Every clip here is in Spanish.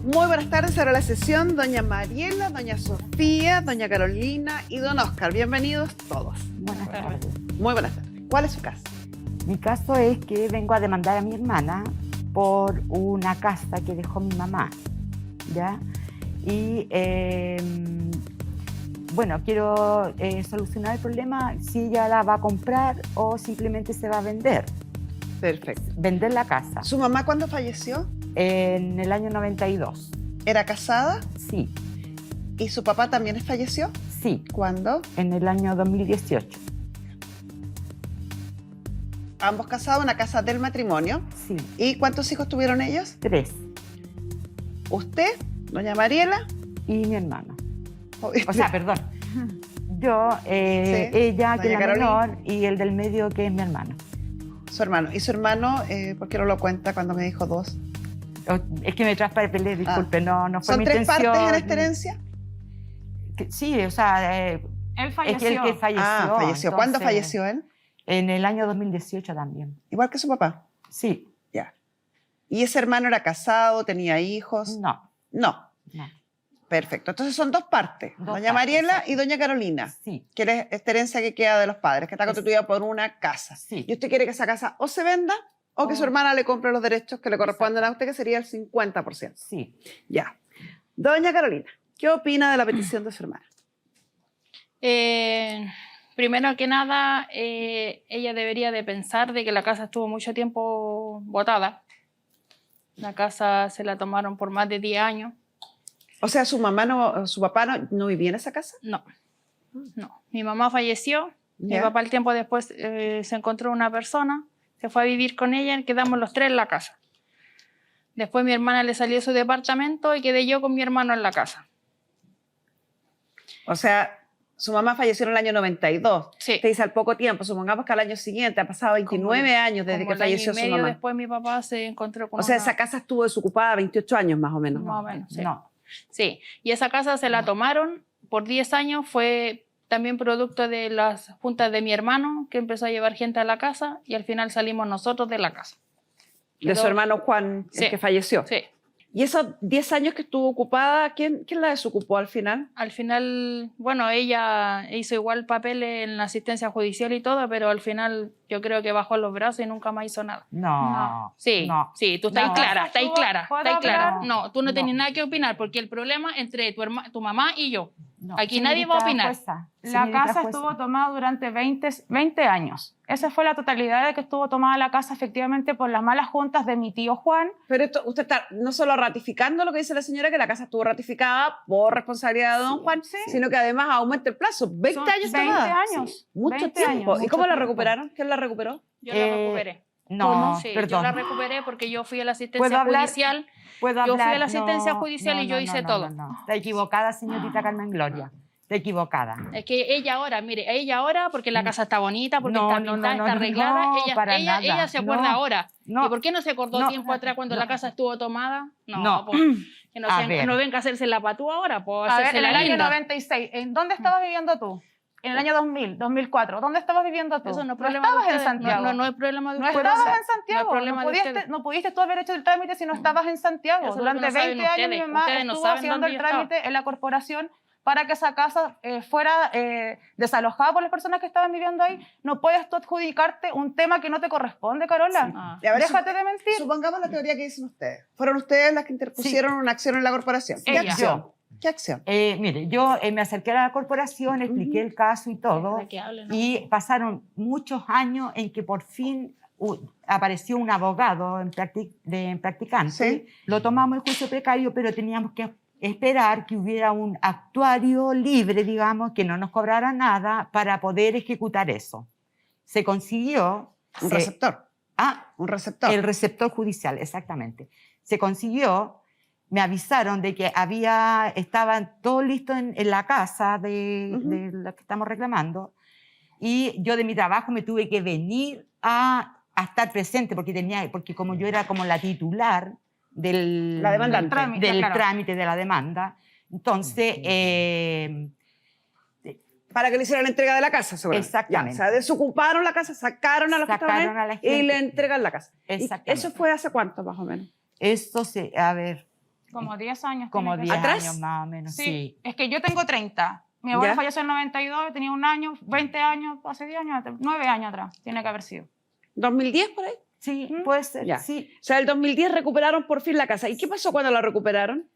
Muy buenas tardes, ahora la sesión, doña Mariela, doña Sofía, doña Carolina y don Oscar. Bienvenidos todos. Buenas tardes. Muy buenas tardes. ¿Cuál es su caso? Mi caso es que vengo a demandar a mi hermana por una casa que dejó mi mamá, ¿ya? Y bueno, quiero solucionar el problema si ella la va a comprar o simplemente se va a vender. Perfecto. Vender la casa. ¿Su mamá cuándo falleció? En el año 92. ¿Era casada? Sí, ¿Y su papá también falleció? sí, ¿Cuándo? en el año 2018. Ambos casados, una casa del matrimonio. Sí, ¿Y cuántos hijos tuvieron ellos? 3. ¿Usted, doña Mariela? Y mi hermano. O sea, perdón. Yo, ella, que Doña es la Carolina. menor, y el del medio, que es mi hermano. Su hermano. ¿Y su hermano, por qué no lo cuenta cuando me dijo 2? Es que me traspapelé, disculpe, no fue ¿Son mi 3 intención. partes en esta herencia? Sí, o sea, Él es falleció. que el que falleció. Falleció. ¿Cuándo entonces, falleció él? En el año 2018 también. Igual que su papá. Sí, Ya. ¿Y ese hermano era casado, tenía hijos? no. No. Perfecto. Entonces son 2 partes. Dos Doña partes, Mariela exacto. y doña Carolina. Sí, Que es esta herencia que queda de los padres, que está constituida por una casa. sí. Y usted quiere que esa casa o se venda o que O- su hermana le compre los derechos que le corresponden a usted, que sería el 50%. Sí. Ya. Doña Carolina, ¿qué opina de la petición de su hermana? Primero que nada, ella debería de pensar de que la casa estuvo mucho tiempo botada. La casa se la tomaron por más de 10 años. O sea, su papá no vivía en esa casa. No. Mi mamá falleció. Mi Ya. papá al tiempo después se encontró una persona, se fue a vivir con ella y quedamos los 3 en la casa. Después mi hermana le salió su departamento y quedé yo con mi hermano en la casa. O sea, su mamá falleció en el año 92. Sí. Te dice al poco tiempo, supongamos que al año siguiente ha pasado 29 años desde Como que el año falleció y su medio mamá. después mi papá se encontró con O sea, una- esa casa estuvo desocupada 28 años más o menos. Más o menos, sí. No. Sí, y esa casa se la tomaron por 10 años, fue también producto de las juntas de mi hermano, que empezó a llevar gente a la casa y al final salimos nosotros de la casa. De su hermano Juan, el Sí. que falleció. Sí, Y esos 10 años que estuvo ocupada, ¿quién la desocupó al final? al final, bueno, ella hizo igual papel en la asistencia judicial y todo, pero al final yo creo que bajó los brazos y nunca más hizo nada. No. Sí, No. sí, tú estás No. clara, estás clara, ¿Puedo estás clara. hablar? No, tú no No. tienes nada que opinar porque el problema entre tu mamá y yo. No. Aquí nadie va a Señorita opinar. jueza, La señorita casa jueza. estuvo tomada durante 20 años. Esa fue la totalidad de que estuvo tomada la casa efectivamente por las malas juntas de mi tío Juan. Pero esto, usted está no solo ratificando lo que dice la señora, que la casa estuvo ratificada por responsabilidad de don Juan, sino que además aumenta el plazo. 20 Son años 20 tomada. años. Mucho 20 tiempo. años, ¿Y cómo mucho la tiempo. recuperaron? ¿Quién la recuperó? Yo la recuperé. No, Sí, perdón. yo la recuperé porque yo fui a la ¿Puedo asistencia hablar? judicial. ¿Puedo Yo fui hablar? a la asistencia judicial y yo hice todo. No. Está equivocada, señorita Carmen Gloria. Está equivocada. Es que ella ahora, mire, ella ahora, porque la casa está bonita, porque No, está no, pintada, no, está no, arreglada, no, para nada. ella se acuerda No, ahora. no. ¿Y por qué no se acordó No, tiempo atrás cuando no. la casa estuvo tomada? No. Pues, que no, A ver. no venga a hacerse la patúa ahora, pues A ver, hacerse en la el año linda. 96, ¿en dónde estabas viviendo tú? En el año 2000, 2004, ¿dónde estabas viviendo tú? Eso no es No problema estabas de en ustedes. Santiago. No es problema de No ustedes. estabas en No es Santiago, problema de ustedes. no pudiste tú haber hecho el trámite si no estabas en Santiago. Eso es lo que Durante no saben 20 años mi ustedes. mamá Ustedes no estuvo saben haciendo dónde el yo estaba. trámite en la corporación para que esa casa fuera desalojada por las personas que estaban viviendo ahí. No puedes tú adjudicarte un tema que no te corresponde, Carola. Ah. Y a ver, Déjate de mentir. Supongamos la teoría que dicen ustedes. Fueron ustedes las que interpusieron una acción en la corporación. ¿Qué Ella. acción? ¿Qué acción? Mire, yo me acerqué a la corporación, expliqué el caso y todo, De que hable, ¿no? y pasaron muchos años en que por fin apareció un abogado en practicante. Sí. Lo tomamos el juicio precario, pero teníamos que esperar que hubiera un actuario libre, digamos, que no nos cobrara nada para poder ejecutar eso. Se consiguió... Un receptor. Un receptor. El receptor judicial, exactamente. Se consiguió, me avisaron de que estaba todo listo en la casa de la que estamos reclamando, y yo de mi trabajo me tuve que venir a estar presente porque como yo era como la titular del trámite de la demanda, entonces para que le hicieran la entrega de la casa, seguramente. Exactamente. Ya, o sea, desocuparon la casa, sacaron a los que estaban Sacaron a la ahí y gente. le entregan la casa. ¿Y Exactamente. eso fue hace cuánto, más o menos? Esto, a ver, Como 10 años. Como tiene que 10 ser. ¿Atrás? años más o menos, sí. Es que yo tengo 30. Mi abuelo ¿Ya? falleció en el 92, yo tenía un año, 20 años, hace 10 años, 9 años atrás, tiene que haber sido. ¿2010 por ahí? Sí, puede ser, Ya. sí. O sea, el 2010 recuperaron por fin la casa. ¿Y qué pasó cuando la recuperaron?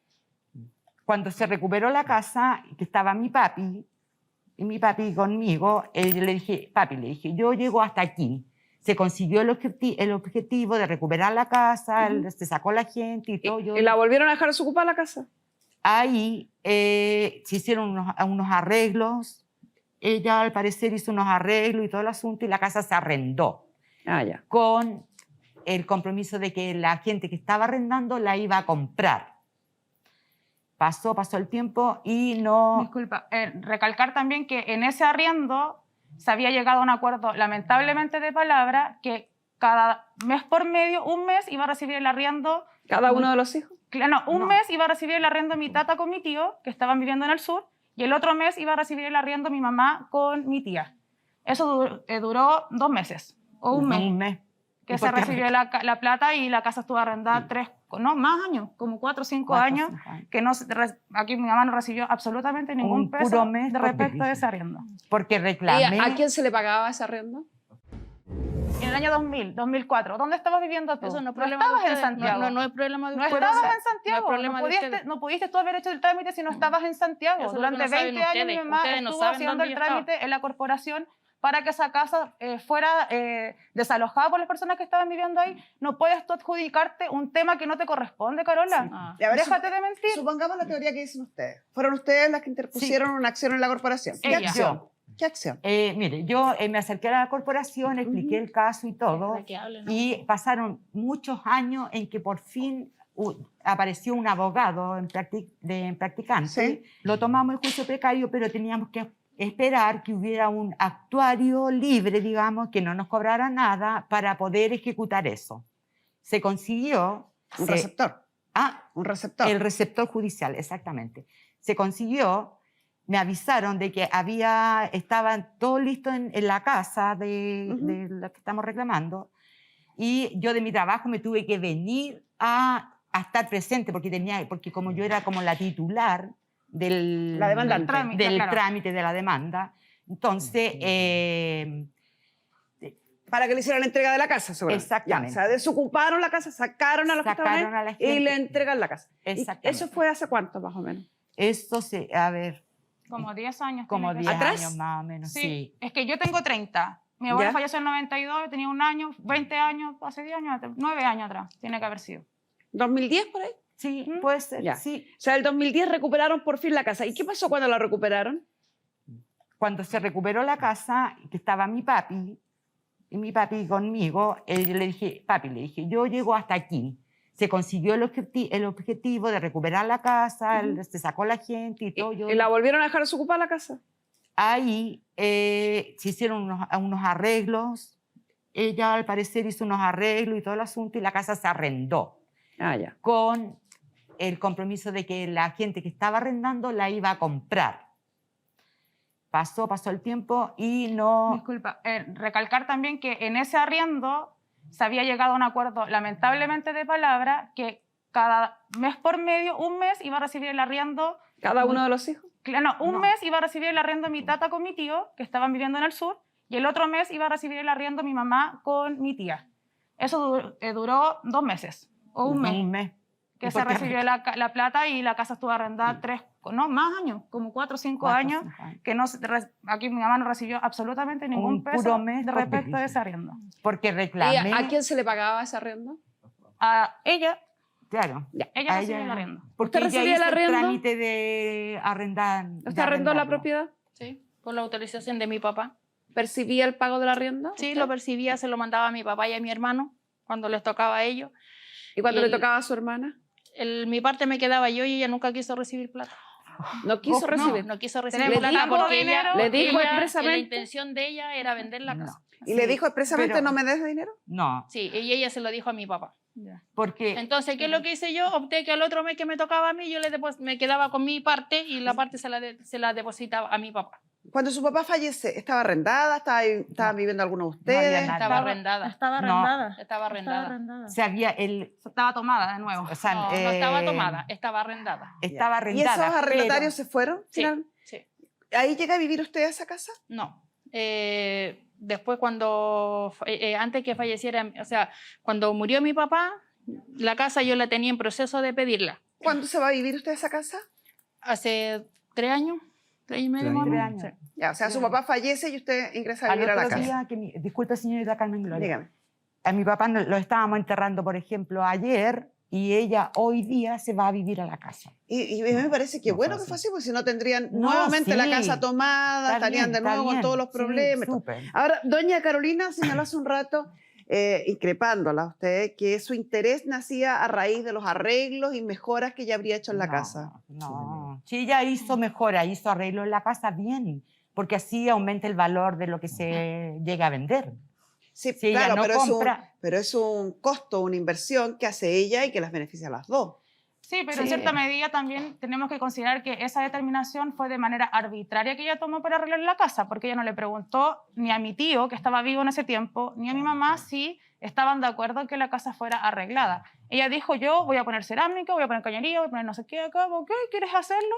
Cuando se recuperó la casa, que estaba mi papi, y mi papi conmigo, yo le dije, papi, le dije, yo llego hasta aquí. Se consiguió el objetivo de recuperar la casa, se sacó la gente y todo. ¿Y la volvieron a dejar desocupada la casa? Ahí se hicieron unos arreglos. Ella, al parecer, hizo unos arreglos y todo el asunto, y la casa se arrendó Ah, ya. con el compromiso de que la gente que estaba arrendando la iba a comprar. Pasó el tiempo y no... Disculpa, recalcar también que en ese arriendo se había llegado a un acuerdo, lamentablemente de palabra, que cada mes por medio, un mes iba a recibir el arriendo. ¿Cada uno de los hijos? No, un No. mes iba a recibir el arriendo mi tata con mi tío, que estaban viviendo en el sur, y el otro mes iba a recibir el arriendo mi mamá con mi tía. Eso duró 2 meses, o un mes, Un mes. que ¿Y se por qué? recibió la plata y la casa estuvo arrendada más años, como 4 o 5 años, que aquí mi mamá no recibió absolutamente ningún Un peso puro mes de por respecto de delirio. ese arriendo. Porque ¿Y reclamé... a quién se le pagaba ese arriendo? En el año 2000, 2004, ¿dónde estabas viviendo tú? Eso no es problema estabas de en ustedes. Santiago. No es problema de No ustedes. estabas No en Santiago, es problema de ustedes. no pudiste tú haber hecho el trámite si no estabas en Santiago. Eso es lo que Durante no saben 20 años mi ustedes. mamá Ustedes no estuvo saben haciendo dónde el yo estaba. trámite en la corporación para que esa casa fuera desalojada por las personas que estaban viviendo ahí. No puedes tú adjudicarte un tema que no te corresponde, Carola. Ah. Y a ver, Déjate de mentir. Supongamos la teoría que dicen ustedes. Fueron ustedes las que interpusieron una acción en la corporación. ¿Qué Ella. acción? ¿Qué acción? Mire, yo me acerqué a la corporación, expliqué el caso y todo, Para que hablen, ¿no? y pasaron muchos años en que por fin apareció un abogado en practicante. Sí. Lo tomamos en juicio precario, pero teníamos que esperar que hubiera un actuario libre, digamos, que no nos cobrara nada para poder ejecutar eso. Se consiguió... Un se- receptor. Ah, Un receptor. el receptor judicial, exactamente. Se consiguió, me avisaron de que estaba todo listo en la casa de la que estamos reclamando, y yo de mi trabajo me tuve que venir a estar presente porque como yo era como la titular La demandante. del Claro. trámite de la demanda, entonces Para que le hicieran la entrega de la casa, seguramente. Exactamente. Ya, o sea, desocuparon la casa, sacaron a los que estaban Sacaron ahí a la y gente. le entregan la casa. ¿Y Exactamente. eso fue hace cuánto, más o menos? Esto a ver, Como 10 años. como tiene que 10 ser. ¿Atrás? años más o menos, Sí, sí. es que yo tengo 30. Mi abuelo ¿Ya? falleció en el 92, yo tenía un año, 20 años, hace 10 años, 9 años atrás, tiene que haber sido. ¿2010 por ahí? Sí, puede ser, Ya. sí. O sea, el 2010 recuperaron por fin la casa. ¿Y qué pasó cuando la recuperaron? Cuando se recuperó la casa, que estaba mi papi, y mi papi conmigo, yo le dije, papi, le dije, yo llego hasta aquí. Se consiguió el objetivo de recuperar la casa, se sacó la gente y todo. ¿Y la volvieron a dejar desocupada la casa? Ahí se hicieron unos arreglos. Ella, al parecer, hizo unos arreglos y todo el asunto, y la casa se arrendó Ah, ya. con el compromiso de que la gente que estaba arrendando la iba a comprar. Pasó el tiempo y no... Disculpa, recalcar también que en ese arriendo se había llegado a un acuerdo, lamentablemente de palabra, que cada mes por medio, un mes iba a recibir el arriendo. ¿Cada uno de los hijos? No, un No. mes iba a recibir el arriendo mi tata con mi tío, que estaban viviendo en el sur, y el otro mes iba a recibir el arriendo mi mamá con mi tía. Eso duró 2 meses, o un mes, Un mes. que ¿Y se por qué? recibió la plata y la casa estuvo arrendada más años, como 4 o 5 años, que aquí mi mamá no recibió absolutamente ningún Un peso puro mes de por respecto de delirio. ese arriendo. Porque ¿Y reclamé... a quién se le pagaba ese arriendo? A ella Claro. Ella a recibió el arriendo. Porque ¿Usted ella recibía el hizo arriendo? trámite de arrendar. ¿Usted arrendó la propiedad? Sí, por la autorización de mi papá. ¿Percibía el pago del arriendo? Sí, ¿Usted? lo percibía, se lo mandaba a mi papá y a mi hermano cuando les tocaba a ellos. ¿Y cuando y le el- tocaba a su hermana? Mi parte me quedaba yo y ella nunca quiso recibir plata. No quiso No, recibir. No quiso recibir Tenemos plata tanto porque dinero, ella, le dijo ella- expresamente- la intención de ella era vender la No. casa. ¿Y le dijo expresamente pero- no me des dinero? No, Sí, y ella se lo dijo a mi papá. porque Entonces, ¿qué es lo que hice yo? Opté que al otro mes que me tocaba a mí, yo me quedaba con mi parte y la parte se la depositaba a mi papá. Cuando su papá fallece, ¿estaba arrendada? ¿Estaban viviendo algunos de No había ustedes? nadie. Estaba arrendada. Estaba No. arrendada. Estaba arrendada. O sea, había Estaba tomada de nuevo. o sea, No, no estaba tomada, estaba arrendada. Estaba ¿Y arrendada. esos arrendatarios pero- se fueron? Sí, finalmente? sí. ¿Ahí llega a vivir usted a esa casa? No. Después cuando, antes que falleciera, o sea, cuando murió mi papá, la casa yo la tenía en proceso de pedirla. ¿Cuándo se va a vivir usted a esa casa? Hace 3 años, 3 y medio más o 3 menos. años. Sí. Ya, o sea, su papá fallece y usted ingresa a Al vivir a la otro casa. día, disculpe, señorita Carmen Gloria. Dígame. A mi papá lo estábamos enterrando, por ejemplo, ayer, y ella hoy día se va a vivir a la casa. Y me parece que No bueno fácil. que fue así, porque si no tendrían No, nuevamente la sí. casa tomada, Está estarían bien, de está nuevo con bien. todos los Sí, problemas. súper. Ahora, doña Carolina señaló hace un rato, increpándola a usted, que su interés nacía a raíz de los arreglos y mejoras que ella habría hecho en la No, casa. No, si ella hizo mejora, hizo arreglo en la casa, bien, porque así aumenta el valor de lo que se llega a vender. Sí, Si ella claro, no pero, compra- pero es un costo, una inversión que hace ella y que las beneficia a las dos. Sí, pero en Sí. cierta medida también tenemos que considerar que esa determinación fue de manera arbitraria que ella tomó para arreglar la casa, porque ella no le preguntó ni a mi tío, que estaba vivo en ese tiempo, ni a mi mamá si estaban de acuerdo en que la casa fuera arreglada. Ella dijo, yo voy a poner cerámica, voy a poner cañería, voy a poner no sé qué acá, ¿ok? ¿Quieres hacerlo?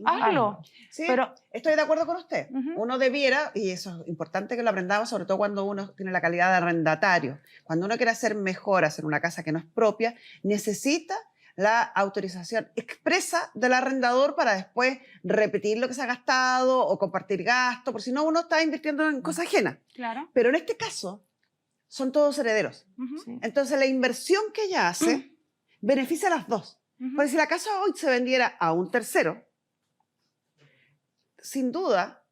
Hazlo. Sí, Pero estoy de acuerdo con usted. Ujú. Uno debiera, y eso es importante que lo aprendamos, sobre todo cuando uno tiene la calidad de arrendatario, cuando uno quiere hacer mejoras en una casa que no es propia, necesita la autorización expresa del arrendador para después repetir lo que se ha gastado o compartir gastos, por si no uno está invirtiendo en cosas ajenas. claro. Pero en este caso, son todos herederos. Ujú, Sí. Entonces la inversión que ella hace beneficia a las dos. ujú. Porque si la casa hoy se vendiera a un tercero, sin duda,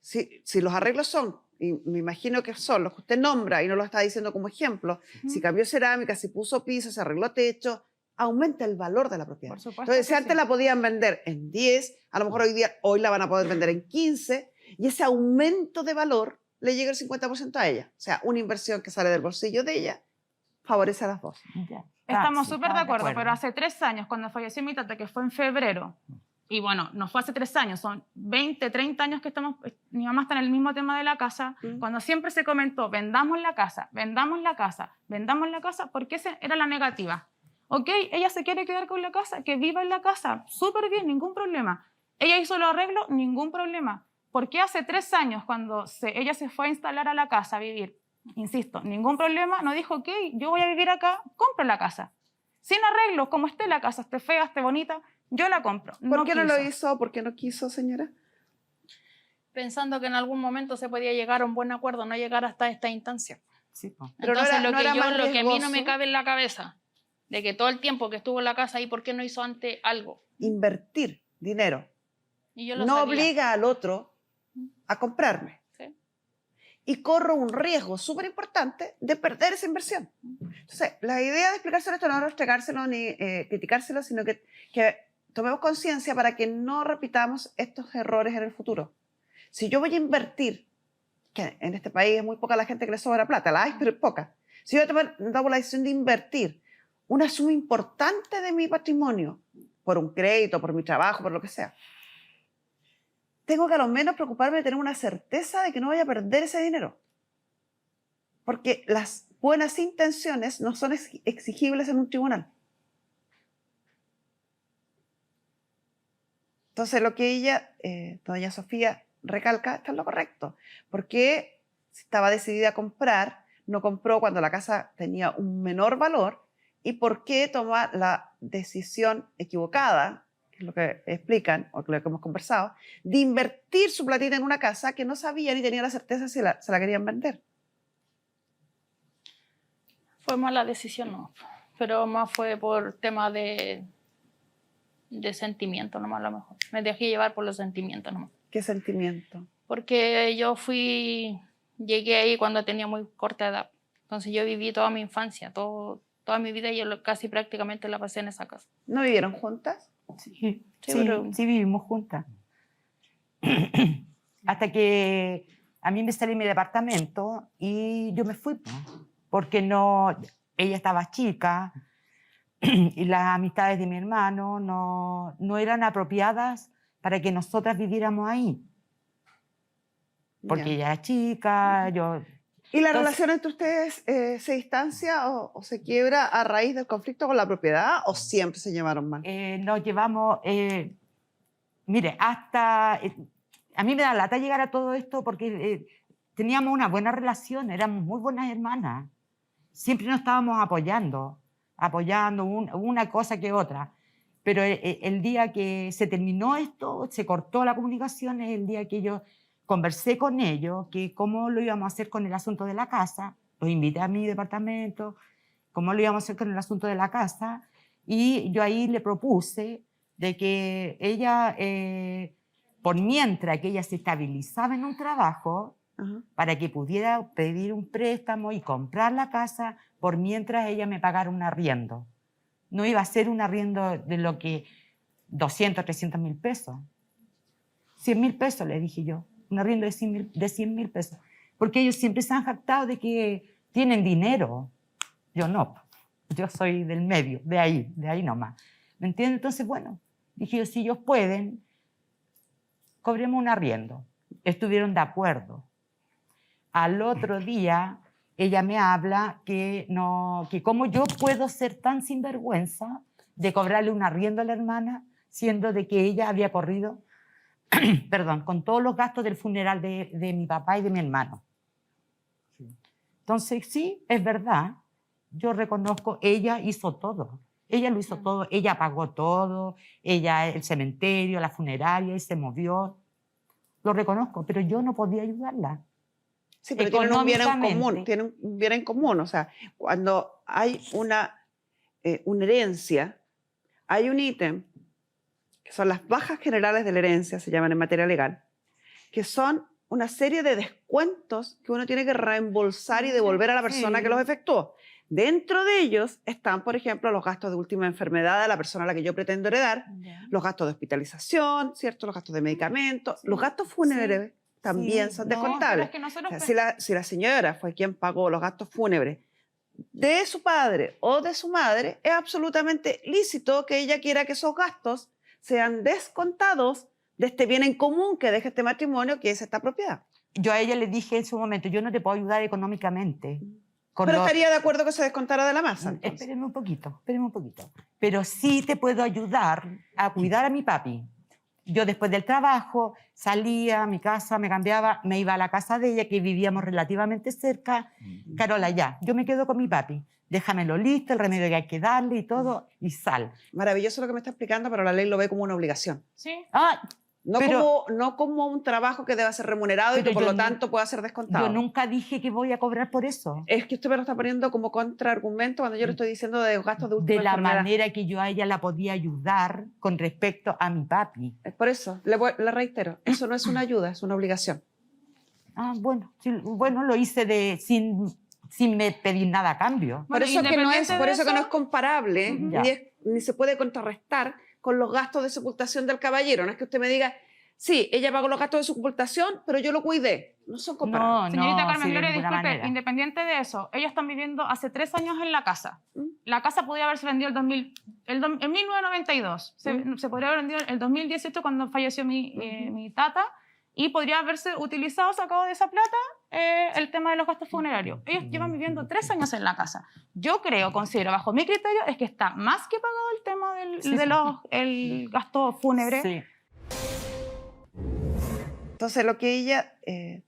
si los arreglos son, y me imagino que son los que usted nombra y no lo está diciendo como ejemplo, si cambió cerámica, si puso piso, se arregló techo, aumenta el valor de la propiedad. Por supuesto Entonces, si que antes sí. la podían vender en 10, a lo mejor hoy la van a poder vender en 15, y ese aumento de valor le llega el 50% a ella. O sea, una inversión que sale del bolsillo de ella favorece a las dos. Ya. Estamos Sí, súper de estamos acuerdo, pero hace 3 años, cuando falleció mi tata, que fue en febrero, y bueno, no fue hace 3 años, son 20, 30 años que estamos, mi mamá está en el mismo tema de la casa, cuando siempre se comentó, vendamos la casa, vendamos la casa, vendamos la casa, porque esa era la negativa. Ok, ella se quiere quedar con la casa, que viva en la casa, súper bien, ningún problema. Ella hizo los arreglos, ningún problema. ¿Por qué hace 3 años, cuando ella se fue a instalar a la casa a vivir, insisto, ningún problema, no dijo, ok, yo voy a vivir acá, compro la casa? Sin arreglos, como esté la casa, esté fea, esté bonita, yo la compro. ¿Por qué no lo quiso. hizo? ¿Por qué no quiso, señora? Pensando que en algún momento se podía llegar a un buen acuerdo, no llegar hasta esta instancia. Sí, po. Pero no Entonces, era- lo, no que era yo, más lo que a mí no me riesgoso. cabe en la cabeza, de que todo el tiempo que estuvo en la casa ahí, ¿por qué no hizo antes algo? Invertir dinero Y yo lo no sabía. obliga al otro a comprarme. Sí. Y corro un riesgo súper importante de perder esa inversión. Entonces, la idea de explicárselo esto no es restregárselo ni criticárselo, sino que tomemos conciencia para que no repitamos estos errores en el futuro. Si yo voy a invertir, que en este país es muy poca la gente que le sobra plata, la hay, pero es poca. Si yo tomo la decisión de invertir una suma importante de mi patrimonio, por un crédito, por mi trabajo, por lo que sea, tengo que a lo menos preocuparme de tener una certeza de que no voy a perder ese dinero. Porque las buenas intenciones no son exigibles en un tribunal. Entonces, lo que ella, doña Sofía, recalca está en lo correcto. Porque si estaba decidida a comprar, no compró cuando la casa tenía un menor valor. ¿Y por qué toma la decisión equivocada, que es lo que explican, o lo que hemos conversado, de invertir su platita en una casa que no sabía ni tenía la certeza si se la querían vender? Fue mala decisión, no. Pero más fue por tema de sentimiento, nomás a lo mejor. Me dejé llevar por los sentimientos, nomás. ¿Qué sentimiento? Porque yo llegué ahí cuando tenía muy corta edad. Entonces yo viví toda mi infancia, toda mi vida, yo casi prácticamente la pasé en esa casa. ¿No vivieron juntas? Sí, Sí, sí, pero- sí vivimos juntas. Hasta que a mí me salí mi departamento y yo me fui, po, porque no, ella estaba chica y las amistades de mi hermano no eran apropiadas para que nosotras viviéramos ahí. porque Ya. ella era chica, yo... ¿Y la Entonces- relación entre ustedes se distancia o se quiebra a raíz del conflicto con la propiedad o siempre se llevaron mal? Nos llevamos, mire, hasta, a mí me da lata llegar a todo esto porque teníamos una buena relación, éramos muy buenas hermanas, siempre nos estábamos apoyando una cosa que otra, pero el día que se terminó esto, se cortó la comunicación, es el día que yo conversé con ellos, que cómo lo íbamos a hacer con el asunto de la casa, los invité a mi departamento, cómo lo íbamos a hacer con el asunto de la casa, y yo ahí le propuse de que ella, por mientras que ella se estabilizaba en un trabajo, Ajá. para que pudiera pedir un préstamo y comprar la casa, por mientras ella me pagara un arriendo. No iba a ser un arriendo de lo que 200, 300 mil pesos. 100 mil pesos, le dije yo. Un arriendo de 100 mil pesos. Porque ellos siempre se han jactado de que tienen dinero. Yo no. Yo soy del medio, de ahí nomás. ¿Me entiendes? Entonces, bueno, dije yo, si ellos pueden, cobremos un arriendo. Estuvieron de acuerdo. Al otro día, ella me habla que cómo yo puedo ser tan sinvergüenza de cobrarle un arriendo a la hermana, siendo de que ella había corrido, perdón, con todos los gastos del funeral de mi papá y de mi hermano. Entonces, sí, es verdad, yo reconozco, ella hizo todo. Ella lo hizo todo, ella pagó todo, ella el cementerio, la funeraria, y se movió. Lo reconozco, pero yo no podía ayudarla. Sí, pero tienen un bien en común, Económicamente. tienen un bien en común. O sea, cuando hay una herencia, hay un ítem, que son las bajas generales de la herencia, se llaman en materia legal, que son una serie de descuentos que uno tiene que reembolsar y devolver a la persona que los efectuó. Dentro de ellos están, por ejemplo, los gastos de última enfermedad de la persona a la que yo pretendo heredar, los gastos de hospitalización, ¿cierto? Los gastos de medicamentos, los gastos fúnebres también son no, descontables. Pero es que nosotros, O sea, si la señora fue quien pagó los gastos fúnebres de su padre o de su madre, es absolutamente lícito que ella quiera que esos gastos sean descontados de este bien en común que deja este matrimonio, que es esta propiedad. Yo a ella le dije en su momento, yo no te puedo ayudar económicamente. con Pero lo- estaría de acuerdo que se descontara de la masa. Entonces. Espéreme un poquito. Pero sí te puedo ayudar a cuidar a mi papi. Yo después del trabajo salía a mi casa, me cambiaba, me iba a la casa de ella, que vivíamos relativamente cerca. Carola, ya, yo me quedo con mi papi. Déjamelo listo, el remedio que hay que darle y todo, y sal. Maravilloso lo que me está explicando, pero la ley lo ve como una obligación. sí, Ah, No, Pero- no como un trabajo que deba ser remunerado y Pero que por yo lo tanto pueda ser descontado. yo nunca dije que voy a cobrar por eso. Es que usted me lo está poniendo como contraargumento cuando yo le estoy diciendo de gastos de última De la enfermedad. manera que yo a ella la podía ayudar con respecto a mi papi. Es por eso, le reitero, eso no es una ayuda, es una obligación. Ah, bueno, sí, bueno, lo hice sin me pedir nada a cambio. Por Bueno, eso, que no, es, independiente por de eso que no es eso, comparable, Ujú. ni se puede contrarrestar con los gastos de sepultación del caballero. No es que usted me diga, sí, ella pagó los gastos de sepultación, pero yo lo cuidé. No son comparables. señorita No, Carmen sí, de Gloria, ninguna disculpe, manera. independiente de eso, ellos están viviendo hace 3 años en la casa. ¿Mm? La casa podría haberse vendido en 1992. Se podría haber vendido en el 2018 cuando falleció mi tata y podría haberse utilizado, sacado de esa plata, el tema de los gastos funerarios. Ellos llevan viviendo 3 años en la casa. Yo considero, bajo mi criterio, es que está más que pagado el tema el gasto fúnebre. Sí. Entonces, lo que ella,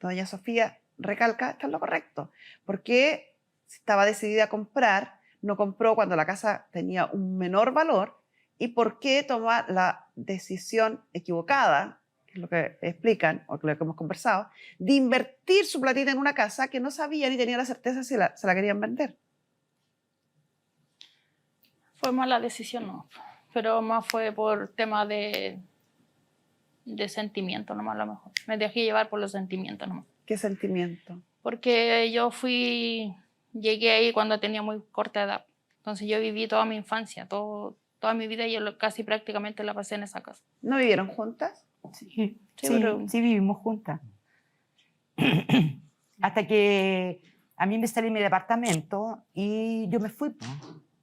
doña Sofía, recalca está en lo correcto. Porque si estaba decidida a comprar, no compró cuando la casa tenía un menor valor. ¿Y por qué toma la decisión equivocada, que es lo que explican, o lo que hemos conversado, de invertir su platita en una casa que no sabía ni tenía la certeza si se la querían vender? Fue mala decisión, no. Pero más fue por tema de sentimiento, nomás a lo mejor. Me dejé llevar por los sentimientos, nomás. ¿Qué sentimiento? Porque yo llegué ahí cuando tenía muy corta edad. Entonces yo viví toda mi infancia, toda mi vida, yo casi prácticamente la pasé en esa casa. ¿No vivieron juntas? Sí, pero- sí vivimos juntas. Hasta que a mí me salí mi departamento y yo me fui,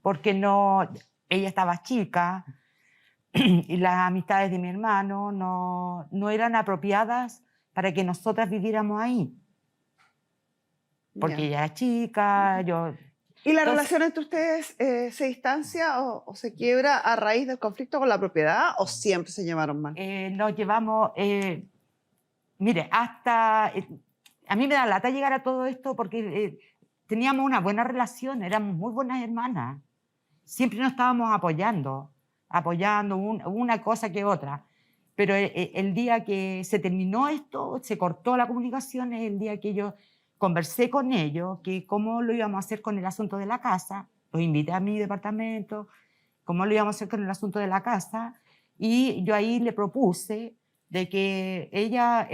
porque ella estaba chica y las amistades de mi hermano no eran apropiadas para que nosotras viviéramos ahí. Porque Ya. ella era chica, yo... ¿Y la Entonces- relación entre ustedes se distancia o se quiebra a raíz del conflicto con la propiedad o siempre se llevaron mal? nos llevamos, mire, hasta, a mí me da lata llegar a todo esto porque teníamos una buena relación, éramos muy buenas hermanas, siempre nos estábamos apoyando una cosa que otra, pero el día que se terminó esto, se cortó la comunicación, es el día que yo conversé con ellos, que cómo lo íbamos a hacer con el asunto de la casa, los invité a mi departamento, cómo lo íbamos a hacer con el asunto de la casa, y yo ahí le propuse de que ella,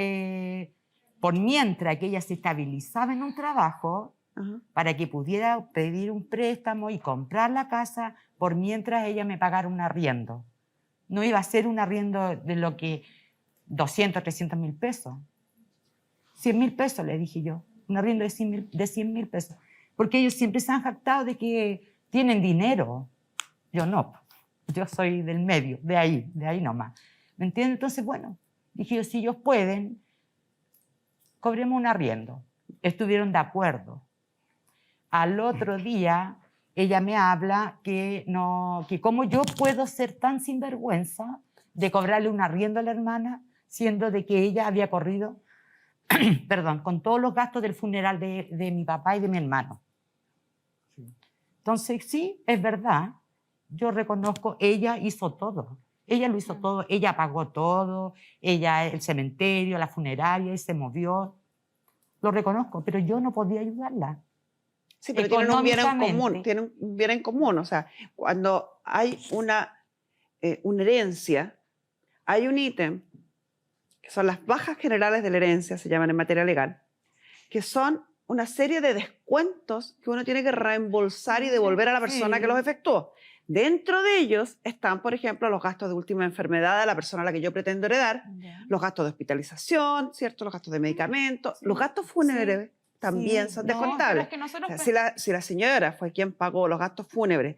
por mientras que ella se estabilizaba en un trabajo, Ajá. para que pudiera pedir un préstamo y comprar la casa, por mientras ella me pagara un arriendo. No iba a ser un arriendo de lo que 200, 300 mil pesos. 100 mil pesos, le dije yo. Un arriendo de 100 mil pesos. Porque ellos siempre se han jactado de que tienen dinero. Yo no. Yo soy del medio, de ahí nomás. ¿Me entiendes? Entonces, bueno, dije yo, si ellos pueden, cobremos un arriendo. Estuvieron de acuerdo. Al otro día, ella me habla que cómo yo puedo ser tan sinvergüenza de cobrarle un arriendo a la hermana, siendo de que ella había corrido, perdón, con todos los gastos del funeral de mi papá y de mi hermano. Entonces, sí, es verdad. Yo reconozco, ella hizo todo. Ella lo hizo todo, ella pagó todo, ella el cementerio, la funeraria, y se movió. Lo reconozco, pero yo no podía ayudarla. Sí, pero tienen un bien en común, Económicamente. tienen un bien en común. O sea, cuando hay una herencia, hay un ítem, que son las bajas generales de la herencia, se llaman en materia legal, que son una serie de descuentos que uno tiene que reembolsar y devolver a la persona Sí. que los efectuó. Dentro de ellos están, por ejemplo, los gastos de última enfermedad de la persona a la que yo pretendo heredar, los gastos de hospitalización, ¿cierto? Los gastos de medicamentos, Sí. los gastos fúnebres también Sí, son no, Pero descontables. es que nosotros O sea, si la señora fue quien pagó los gastos fúnebres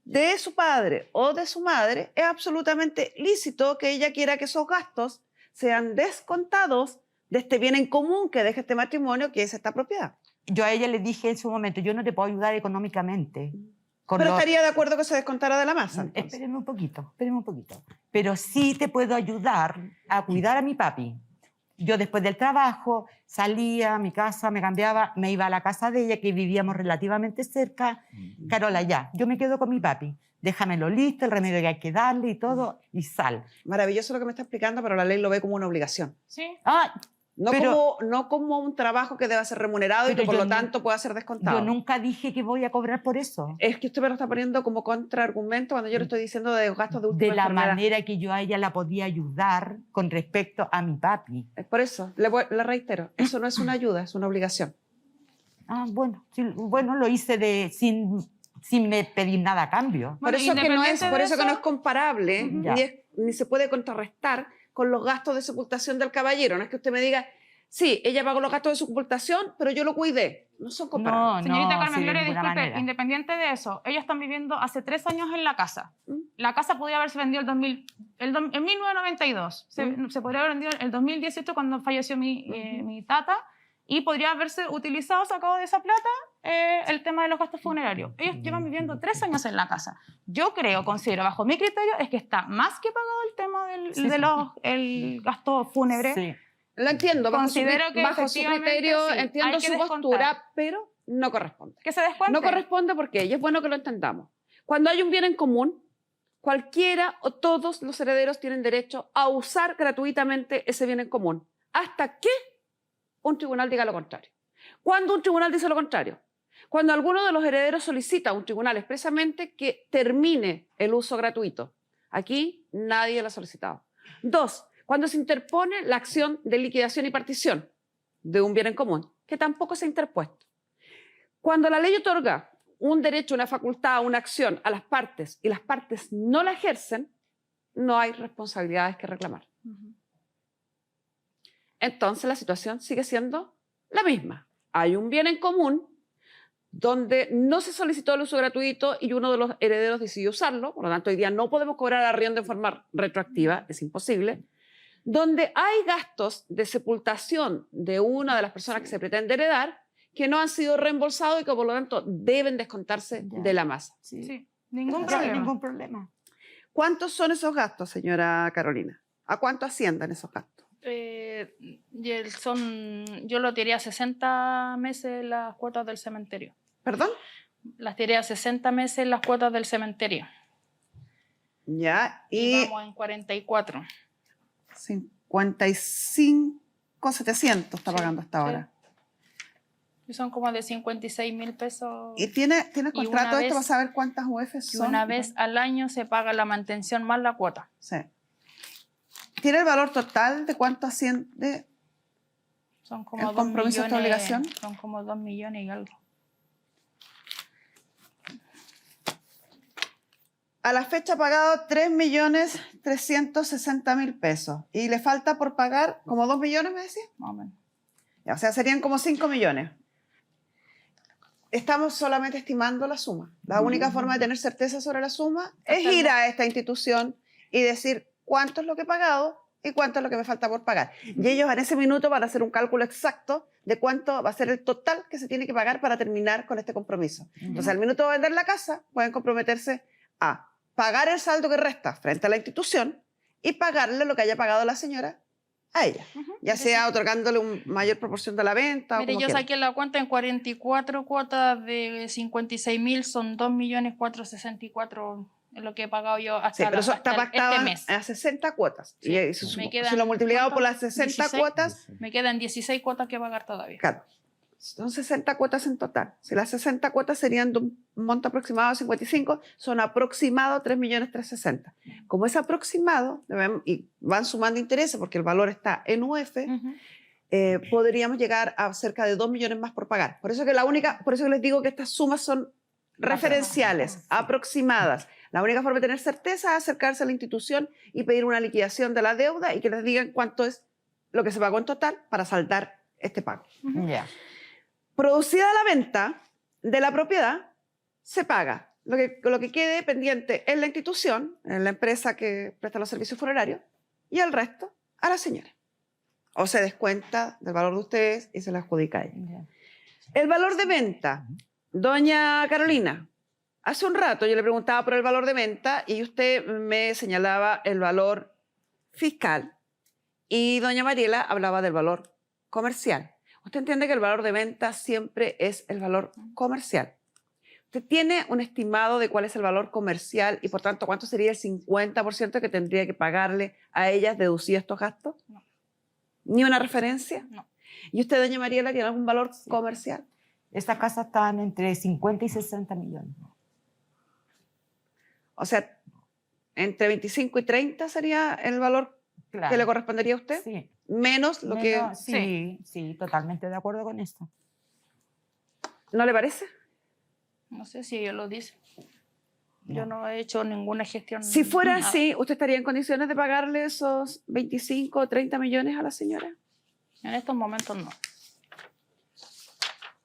de su padre o de su madre, es absolutamente lícito que ella quiera que esos gastos sean descontados de este bien en común que deja este matrimonio, que es esta propiedad. Yo a ella le dije en su momento, yo no te puedo ayudar económicamente. Con Pero lo- estaría de acuerdo que se descontara de la masa. entonces. Espéreme un poquito. Pero sí te puedo ayudar a cuidar a mi papi. Yo después del trabajo salía a mi casa, me cambiaba, me iba a la casa de ella, que vivíamos relativamente cerca. Carola, ya, yo me quedo con mi papi. Déjamelo listo, el remedio que hay que darle y todo, y sal. Maravilloso lo que me está explicando, pero la ley lo ve como una obligación. Sí. Ah, No, Pero- no como un trabajo que deba ser remunerado y Pero que por yo lo no- tanto pueda ser descontado. yo nunca dije que voy a cobrar por eso. Es que usted me lo está poniendo como contraargumento cuando yo le estoy diciendo de gastos de última De la enfermedad. manera que yo a ella la podía ayudar con respecto a mi papi. Es por eso, le reitero, eso no es una ayuda, es una obligación. Ah, bueno, sí, bueno, lo hice sin me pedir nada a cambio. Por Bueno, eso, que no es, independiente por de eso que eso- no es comparable, Ujú. Ya. ni se puede contrarrestar con los gastos de sepultación del caballero. No es que usted me diga, sí, ella pagó los gastos de sepultación, pero yo lo cuidé. No son comparables. Señorita No, Carmen sí, de Gloria, ninguna disculpe, manera. independiente de eso, ellos están viviendo hace 3 años en la casa. ¿Mm? La casa podría haberse vendido en 1992. Se podría haber vendido en el 2018 cuando falleció mi tata y podría haberse utilizado, sacado de esa plata, el tema de los gastos funerarios. Ellos llevan viviendo 3 años en la casa. Yo considero, bajo mi criterio, es que está más que pagado el tema Sí, de sí. el gasto fúnebre. Sí. Lo entiendo, Considero que bajo su efectivamente criterio, sí, entiendo hay que su descontar. postura, pero no corresponde. Que se descuente. No corresponde porque, y es bueno que lo entendamos, cuando hay un bien en común, cualquiera o todos los herederos tienen derecho a usar gratuitamente ese bien en común, hasta que un tribunal diga lo contrario. ¿Cuándo un tribunal dice lo contrario? Cuando alguno de los herederos solicita a un tribunal expresamente que termine el uso gratuito. Aquí nadie lo ha solicitado. 2, cuando se interpone la acción de liquidación y partición de un bien en común, que tampoco se ha interpuesto. Cuando la ley otorga un derecho, una facultad, una acción a las partes y las partes no la ejercen, no hay responsabilidades que reclamar. Ujú. Entonces la situación sigue siendo la misma. Hay un bien en común donde no se solicitó el uso gratuito y uno de los herederos decidió usarlo, por lo tanto hoy día no podemos cobrar arriendo en forma retroactiva, es imposible. donde hay gastos de sepultación de una de las personas que se pretende heredar que no han sido reembolsados y que por lo tanto deben descontarse Ya. de la masa. Sí, ningún Ya, problema. ningún problema. ¿Cuántos son esos gastos, señora Carolina? ¿A cuánto asciendan esos gastos? Yo lo tiré a 60 meses las cuotas del cementerio. ¿Perdón? Las tiré a 60 meses las cuotas del cementerio. Ya, Y y vamos en 44. 55.700 está Sí, pagando hasta sí. ahora. Y son como de 56.000 pesos. ¿Y tiene Y contrato una esto vez- para saber cuántas UF Y son? una vez al año se paga la mantención más la cuota. Sí. ¿Tiene el valor total de cuánto asciende? Son como ¿El 2 compromiso de esta millones. obligación? Son como 2 millones y algo. A la fecha ha pagado 3.360.000 pesos. Y le falta por pagar como 2 millones, me decía. Más o menos. O sea, serían como 5 millones. Estamos solamente estimando la suma. La única forma de tener certeza sobre la suma es ir a esta institución y decir cuánto es lo que he pagado y cuánto es lo que me falta por pagar. Y ellos en ese minuto van a hacer un cálculo exacto de cuánto va a ser el total que se tiene que pagar para terminar con este compromiso. Entonces, al minuto de vender la casa, pueden comprometerse a pagar el saldo que resta frente a la institución y pagarle lo que haya pagado la señora a ella, ya sea otorgándole una mayor proporción de la venta. Mire, o como yo quiera. saqué la cuenta en 44 cuotas de 56.000, son 2.464.000 es lo que he pagado yo Sí, hasta, pero eso está hasta pactado este mes. a 60 cuotas. Sí, Y si, me si quedan, lo multiplicamos por las ¿cuánto? 60 16. cuotas, Me quedan 16 cuotas que pagar todavía. claro, son 60 cuotas en total. Si las 60 cuotas serían de un monto aproximado de 55, son aproximado 3.360.000. Como es aproximado, y van sumando intereses porque el valor está en UF, Ujú. podríamos llegar a cerca de 2 millones más por pagar. Por eso que por eso que les digo que estas sumas son referenciales, aproximadas. La única forma de tener certeza es acercarse a la institución y pedir una liquidación de la deuda y que les digan cuánto es lo que se pagó en total para saldar este pago. Ya. Producida la venta de la propiedad, se paga lo que quede pendiente en la institución, en la empresa que presta los servicios funerarios, y el resto a la señora. O se descuenta del valor de ustedes y se le adjudica a ella. Ya. El valor de venta, doña Carolina, hace un rato yo le preguntaba por el valor de venta y usted me señalaba el valor fiscal y doña Mariela hablaba del valor comercial. Usted entiende que el valor de venta siempre es el valor comercial. ¿Usted tiene un estimado de cuál es el valor comercial y por tanto cuánto sería el 50% que tendría que pagarle a ellas deducidos estos gastos? No. ¿Ni una referencia? No. ¿Y usted, doña Mariela, tiene algún valor comercial? Estas casas están entre 50 y 60 millones. O sea, entre 25 y 30 sería el valor Claro. que le correspondería a usted, Sí. menos lo que... Menos- sí, sí, totalmente de acuerdo con esto. ¿No le parece? No sé si ellos lo dicen. No. Yo no he hecho ninguna gestión. Si fuera nada. así, ¿usted estaría en condiciones de pagarle esos 25 o 30 millones a la señora? En estos momentos no.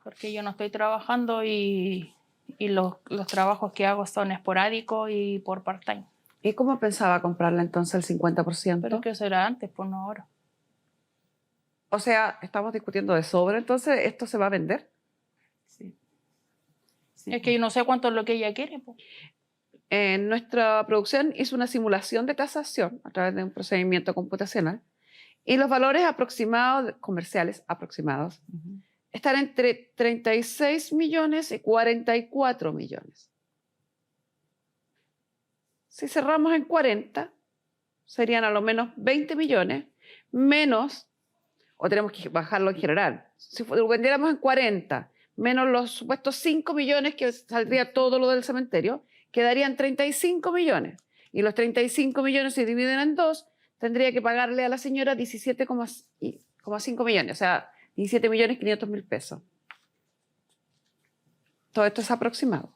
Porque yo no estoy trabajando y los trabajos que hago son esporádicos y por part-time. ¿Y cómo pensaba comprarla entonces el 50%? Pero que eso era antes, pues no ahora. O sea, estamos discutiendo de sobre, entonces ¿esto se va a vender? Sí. Sí. Es que yo no sé cuánto es lo que ella quiere. Pues. Nuestra producción hizo una simulación de tasación a través de un procedimiento computacional y los valores aproximados, comerciales aproximados, Ujú. están entre 36 millones y 44 millones. Si cerramos en 40, serían a lo menos 20 millones, menos, o tenemos que bajarlo en general, si lo vendiéramos en 40, menos los supuestos 5 millones que saldría todo lo del cementerio, quedarían 35 millones. Y los 35 millones se dividen en dos, tendría que pagarle a la señora 17,5 millones, o sea, 17.500.000 pesos. Todo esto es aproximado.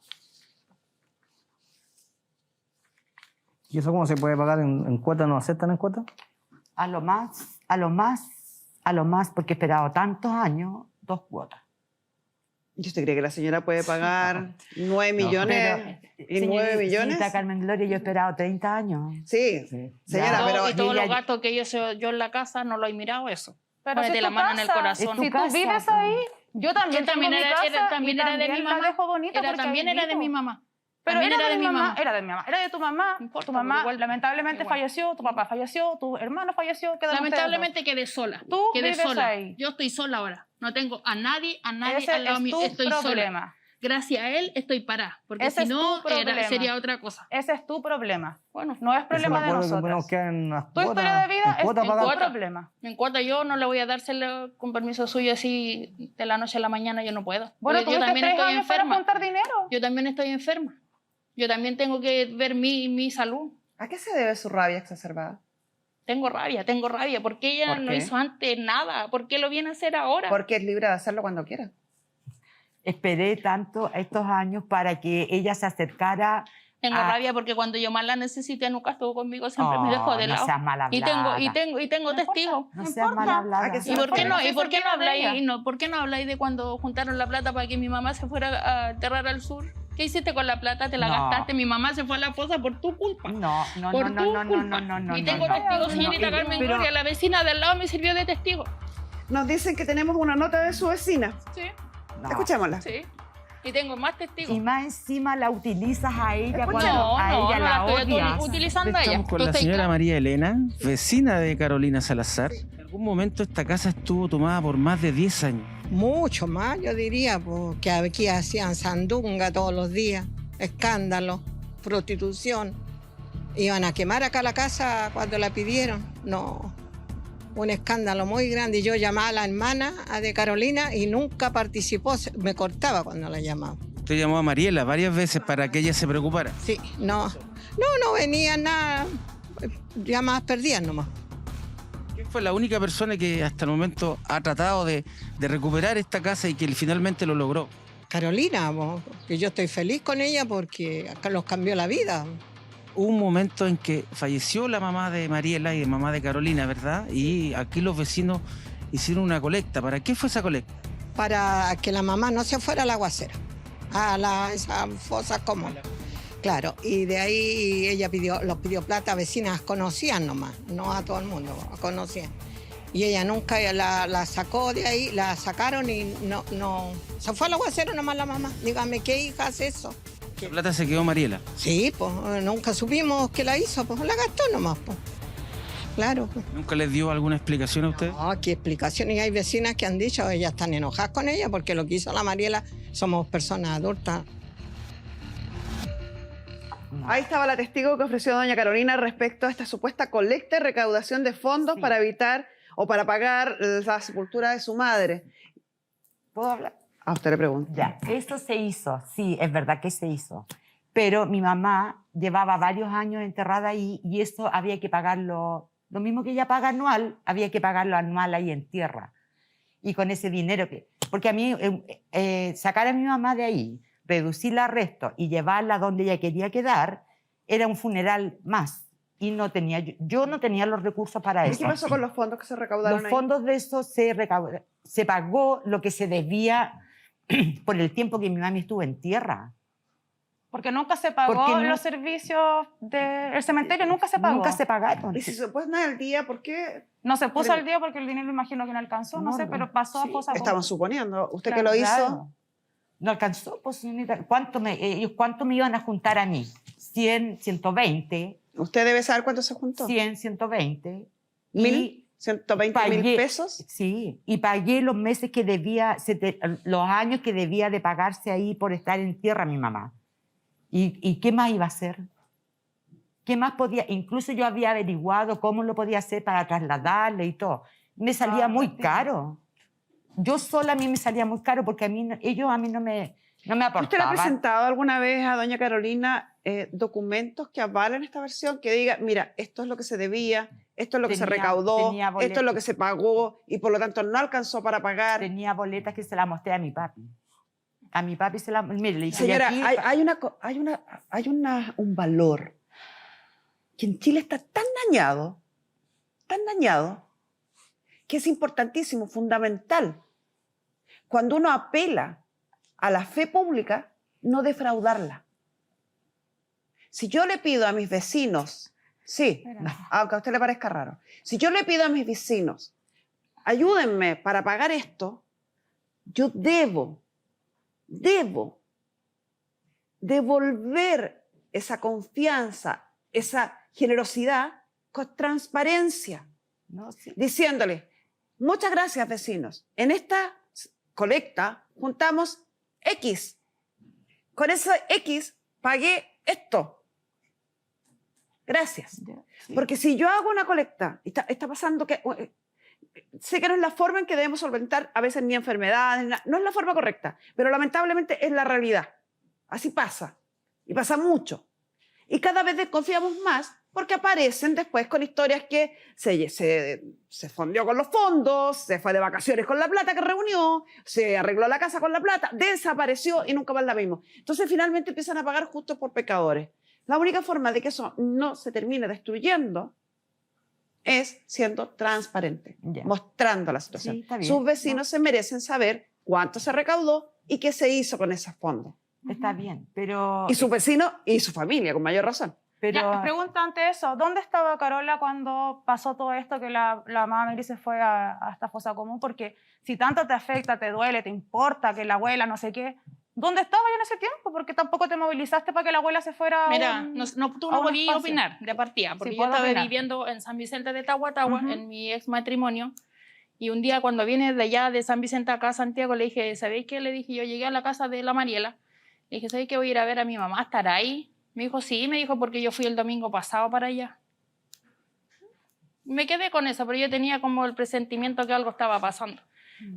¿Y eso cómo se puede pagar en cuotas? ¿No aceptan en cuotas? A lo más, porque he esperado tantos años, 2 cuotas. ¿Y usted cree que la señora puede pagar 9 millones y 9 millones? Señorita Carmen Gloria, yo he esperado 30 años. Sí, Sí. señora, Ya. pero Y todos ella- los gastos que yo en la casa no lo he mirado eso. Pero Pónete si la tu mano en el casa, corazón. Si tú casa, vives pues. ahí, yo también Él también tengo mi era- casa era- también y era de mi también mamá. la dejo bonita porque También ahí era de vivo. mi mamá. Pero También era era de mi mamá. era de mi mamá, era de tu mamá. No importa, Tu mamá pero igual- lamentablemente igual. falleció, tu papá falleció, tu hermano falleció, quedaron Lamentablemente quedé sola. Tú Quedé vives sola. ahí. Yo estoy sola ahora. No tengo a nadie ustedes dos. al lado Ese es mío. tu Estoy sola. problema. Gracias a él estoy parada. Porque Ese si es no, tu problema. sería otra cosa. Ese es tu problema. Bueno, No es Ese problema de acuerdo que podemos nosotros. quedar en las Tu historia de vida en es cuota tu pagar. problema. en cuota yo no le voy a dárselo con permiso suyo así de la noche a la mañana. Yo no puedo. Bueno, Porque yo tuviste también 3 estoy años para enferma. juntar dinero. Yo también estoy enferma. Yo también tengo que ver mi salud. ¿a qué se debe su rabia exacerbada? Tengo rabia. ¿Por qué ella ¿Por no qué? hizo antes nada? ¿Por qué lo viene a hacer ahora? Porque es libre de hacerlo cuando quiera. Esperé tanto estos años para que ella se acercara. Tengo Ah. rabia porque cuando yo más la necesité nunca estuvo conmigo, siempre me dejó de no lado. seas mal Y hablada. tengo testigos. No seas mal hablada. ¿A que sí? ¿Y por qué no? Pero ¿Y por qué no eso tiene habláis? ella. No, ¿por qué no habláis de cuando juntaron la plata para que mi mamá se fuera a enterrar al sur? ¿Qué hiciste con la plata? ¿Te la No. gastaste? Mi mamá se fue a la fosa por tu culpa. No, no, Por no, tu no, no, culpa. no, no, no. Y tengo no, testigos, no, señorita no, Carmen pero- Gloria. La vecina de al lado me sirvió de testigo. Nos dicen que tenemos una nota de su vecina. Sí, no. Escuchémosla. sí. Y tengo más testigos. Y más encima la utilizas a ella cuando No, a no, ella no la la estoy odias. utilizando a ella. Estamos con ¿Tú la estás señora claro? María Elena, vecina de Carolina Salazar. En algún momento esta casa estuvo tomada por más de 10 años. Mucho más, yo diría, porque aquí hacían sandunga todos los días, escándalo, prostitución. Iban a quemar acá la casa cuando la pidieron. No, un escándalo muy grande. Y yo llamaba a la hermana de Carolina y nunca participó, me cortaba cuando la llamaba. Usted llamó a Mariela varias veces para que ella se preocupara. Sí, no venía nada, llamadas perdidas nomás. ¿Quién fue la única persona que hasta el momento ha tratado de recuperar esta casa y que finalmente lo logró? Carolina, que yo estoy feliz con ella porque acá los cambió la vida. Hubo un momento en que falleció la mamá de Mariela y la mamá de Carolina, ¿verdad? Y aquí los vecinos hicieron una colecta. ¿Para qué fue esa colecta? Para que la mamá no se fuera al aguacero, a esa fosa común. Claro, y de ahí ella los pidió plata a vecinas, conocían nomás, no a todo el mundo, conocían. Y ella nunca la sacó de ahí, la sacaron y no, se fue al aguacero nomás la mamá. Dígame, ¿qué hija hace eso? La plata se quedó Mariela. Sí, pues nunca supimos que la hizo, pues la gastó nomás, pues. Claro. Pues. ¿Nunca les dio alguna explicación a ustedes? No, qué explicación. Y hay vecinas que han dicho, ellas están enojadas con ella porque lo que hizo la Mariela, somos personas adultas. Ahí estaba la testigo que ofreció doña Carolina respecto a esta supuesta colecta y recaudación de fondos Sí. para evitar o para pagar la sepultura de su madre. ¿Puedo hablar? A usted le pregunto. Ya, eso se hizo, sí, es verdad que se hizo. Pero mi mamá llevaba varios años enterrada ahí y eso había que pagarlo, lo mismo que ella paga anual, había que pagarlo anual ahí en tierra. Y con ese dinero porque a mí, sacar a mi mamá de ahí, reducirla al resto y llevarla donde ella quería quedar, era un funeral más. Y yo no tenía los recursos para ¿Y eso. qué pasó con los fondos que se recaudaron Los ahí? fondos de eso se pagó lo que se debía por el tiempo que mi mami estuvo en tierra. Porque nunca se pagó Porque no- los servicios del cementerio, nunca se pagó. Nunca se pagaron. Y si se pueden al día, ¿por qué? No se puso Pero- al día porque el dinero imagino que no alcanzó, no, No, sé, no. pero pasó Sí, a fosa común. Estamos suponiendo. Usted que Claro, lo hizo, Claro. No alcanzó, pues, señorita. Ellos cuánto me iban a juntar a mí? 100, 120, usted debe saber cuánto se juntó. 100, 120. ¿Mil? ¿120.000 pagué- pesos? Sí, y pagué los meses que debía, los años que debía de pagarse ahí por estar en tierra mi mamá. ¿Y qué más iba a hacer? ¿Qué más podía? Incluso yo había averiguado cómo lo podía hacer para trasladarle y todo. Me salía muy caro. Yo sola a mí me salía muy caro porque ellos a mí no me ¿Usted le ha aportaban. presentado alguna vez a doña Carolina documentos que avalen esta versión? Que diga, mira, esto es lo que se debía, esto es lo que se Tenía- recaudó, tenía esto es lo boletos. que se pagó y por lo tanto no alcanzó para pagar. Tenía boletas que se las mostré a mi papi. A mi papi se las... Mire, le dije, Señora, "Y aquí hay un valor que en Chile está tan dañado, que es importantísimo, fundamental. Cuando uno apela a la fe pública, no defraudarla. Si yo le pido a mis vecinos, sí, aunque a usted le parezca raro, si yo le pido a mis vecinos, ayúdenme para pagar esto, yo debo devolver esa confianza, esa generosidad con transparencia, No, sí. diciéndole, muchas gracias vecinos, en esta colecta juntamos X, con ese X pagué esto. Gracias. Sí. Porque si yo hago una colecta, y está pasando que... sé que no es la forma en que debemos solventar a veces ni enfermedades, no es la forma correcta, pero lamentablemente es la realidad. Así pasa, y pasa mucho. Y cada vez desconfiamos más porque aparecen después con historias que se fondió con los fondos, se fue de vacaciones con la plata que reunió, se arregló la casa con la plata, desapareció y nunca más la vimos. Entonces finalmente empiezan a pagar justos por pecadores. La única forma de que eso no se termine destruyendo es siendo transparente, Ya. mostrando la situación. Sí, está bien. Sus vecinos se merecen saber cuánto se recaudó y qué se hizo con esos fondos. Está bien, pero... Y sus vecinos y su familia, con mayor razón. pero Ya, pregunta ante eso, ¿dónde estaba Carola cuando pasó todo esto que la mamá Mary se fue a esta fosa común? Porque si tanto te afecta, te duele, te importa que la abuela no sé qué, ¿dónde estaba yo en ese tiempo? Porque tampoco te movilizaste para que la abuela se fuera Mira, a un- tú a no un podías espacio. opinar de partida, porque Sí, yo puedo estaba opinar. viviendo en San Vicente de Tahuatahua, Ujú. en mi ex matrimonio, y un día cuando vine de allá de San Vicente acá a Santiago, le dije, ¿sabéis qué? Le dije, yo llegué a la casa de la Mariela, le dije, ¿sabéis que voy a ir a ver a mi mamá? ¿Estará ahí? Me dijo, sí, me dijo, porque yo fui el domingo pasado para allá. Me quedé con eso, pero yo tenía como el presentimiento que algo estaba pasando.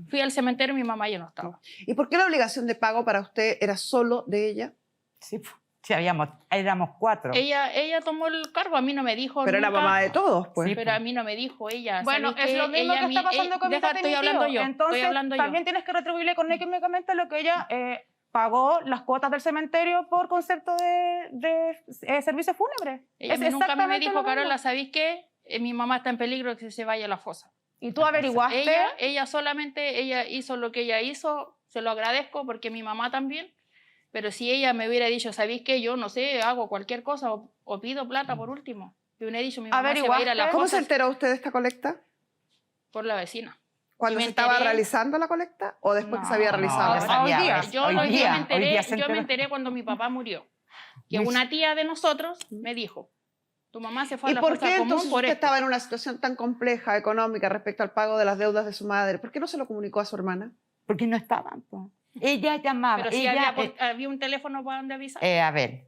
Fui al cementerio y mi mamá ya no estaba. ¿Y por qué la obligación de pago para usted era solo de ella? sí, sí, éramos 4. Ella tomó el cargo, a mí no me dijo Pero era nunca, mamá de todos, pues. Sí. pero a mí no me dijo ella. Bueno, ¿sabéis es lo mismo ella que a mí- está pasando con mi deja, tata y estoy mi hablando tío. yo. Entonces, estoy hablando también yo. tienes que retribuirle económicamente lo que ella pagó las cuotas del cementerio por concepto de servicio fúnebre. Ella Es nunca me exactamente dijo, lo mismo. Carola, ¿sabéis qué? Mi mamá está en peligro de que se vaya a la fosa. Y tú averiguaste. Ella solamente, ella hizo lo que ella hizo, se lo agradezco porque mi mamá también, pero si ella me hubiera dicho, ¿sabéis qué? Yo no sé, hago cualquier cosa o pido plata por último. Yo hubiera dicho, mi mamá se va a ir a la ¿Cómo se fosa enteró usted de esta colecta? por la vecina. ¿Cuando Y se me estaba enteré- realizando la colecta o después que se había No, realizado? ya hoy sabía, día. pues, Yo, hoy yo día, me hoy enteré, día se yo me enteró. enteré cuando mi papá murió. Que Uy. una tía de nosotros me dijo, tu mamá se fue a ¿Y la por fosa qué común entonces por usted esto. estaba en una situación tan compleja económica respecto al pago de las deudas de su madre? ¿Por qué no se lo comunicó a su hermana? Porque no estaban. Po. Ella llamaba. Pero si ella, había un teléfono para donde avisar. a ver,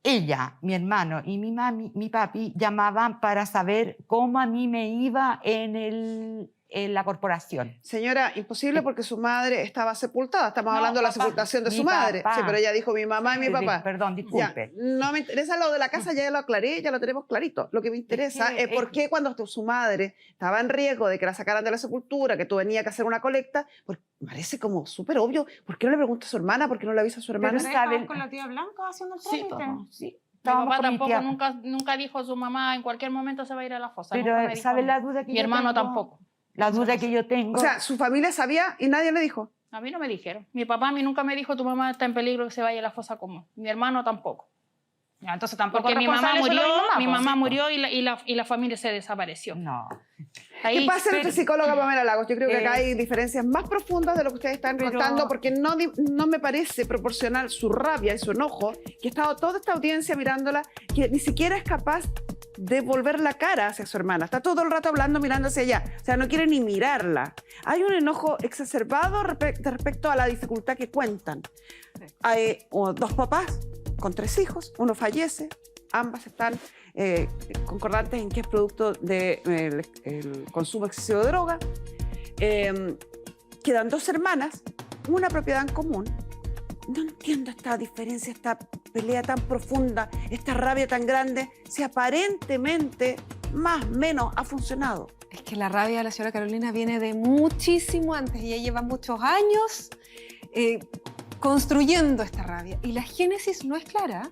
ella, mi hermano y mi mami, mi papi llamaban para saber cómo a mí me iba en la corporación. Señora, imposible porque su madre estaba sepultada. Estamos No, hablando de la papá, sepultación de mi su madre. papá. Sí, pero ella dijo mi mamá y mi papá. Perdón, Ya, disculpe. no me interesa lo de la casa, ya lo aclaré, ya lo tenemos clarito. Lo que me interesa que, es por qué cuando su madre estaba en riesgo de que la sacaran de la sepultura, que tú venías que hacer una colecta, porque parece como súper obvio. ¿Por qué no le pregunta a su hermana? ¿Por qué no le avisa a su hermana? Pero ¿Estabas saben- con la tía Blanca haciendo el Sí, trámite? Sí, Mi estábamos papá con mi tampoco tía. nunca dijo su mamá en cualquier momento se va a ir a la fosa. Pero nunca me dijo ¿sabe a mí. la duda que Mi yo hermano tengo? tampoco. La Eso duda no que sé. yo tengo. O sea, su familia sabía y nadie le dijo. A mí no me dijeron. Mi papá a mí nunca me dijo tu mamá está en peligro que se vaya a la fosa común. Mi hermano tampoco. Ya, entonces tampoco Porque mi mamá responsable murió, solo mi po. mamá murió y la familia se desapareció. No. Ahí, ¿Qué pasa nuestra psicóloga Pamela Lagos? Yo creo que acá Eh, hay diferencias más profundas de lo que ustedes están pero- contando, porque no me parece proporcional su rabia y su enojo, que ha estado toda esta audiencia mirándola, que ni siquiera es capaz de volver la cara hacia su hermana. Está todo el rato hablando, mirando hacia allá. O sea, no quiere ni mirarla. Hay un enojo exacerbado respecto a la dificultad que cuentan. Hay dos papás con 3 hijos, uno fallece, ambas están concordantes en que es producto del consumo excesivo de droga. Quedan 2 hermanas, una propiedad en común. No entiendo esta diferencia, esta pelea tan profunda, esta rabia tan grande, si aparentemente más o menos ha funcionado. Es que la rabia de la señora Carolina viene de muchísimo antes. Ella lleva muchos años construyendo esta rabia. Y la génesis no es clara,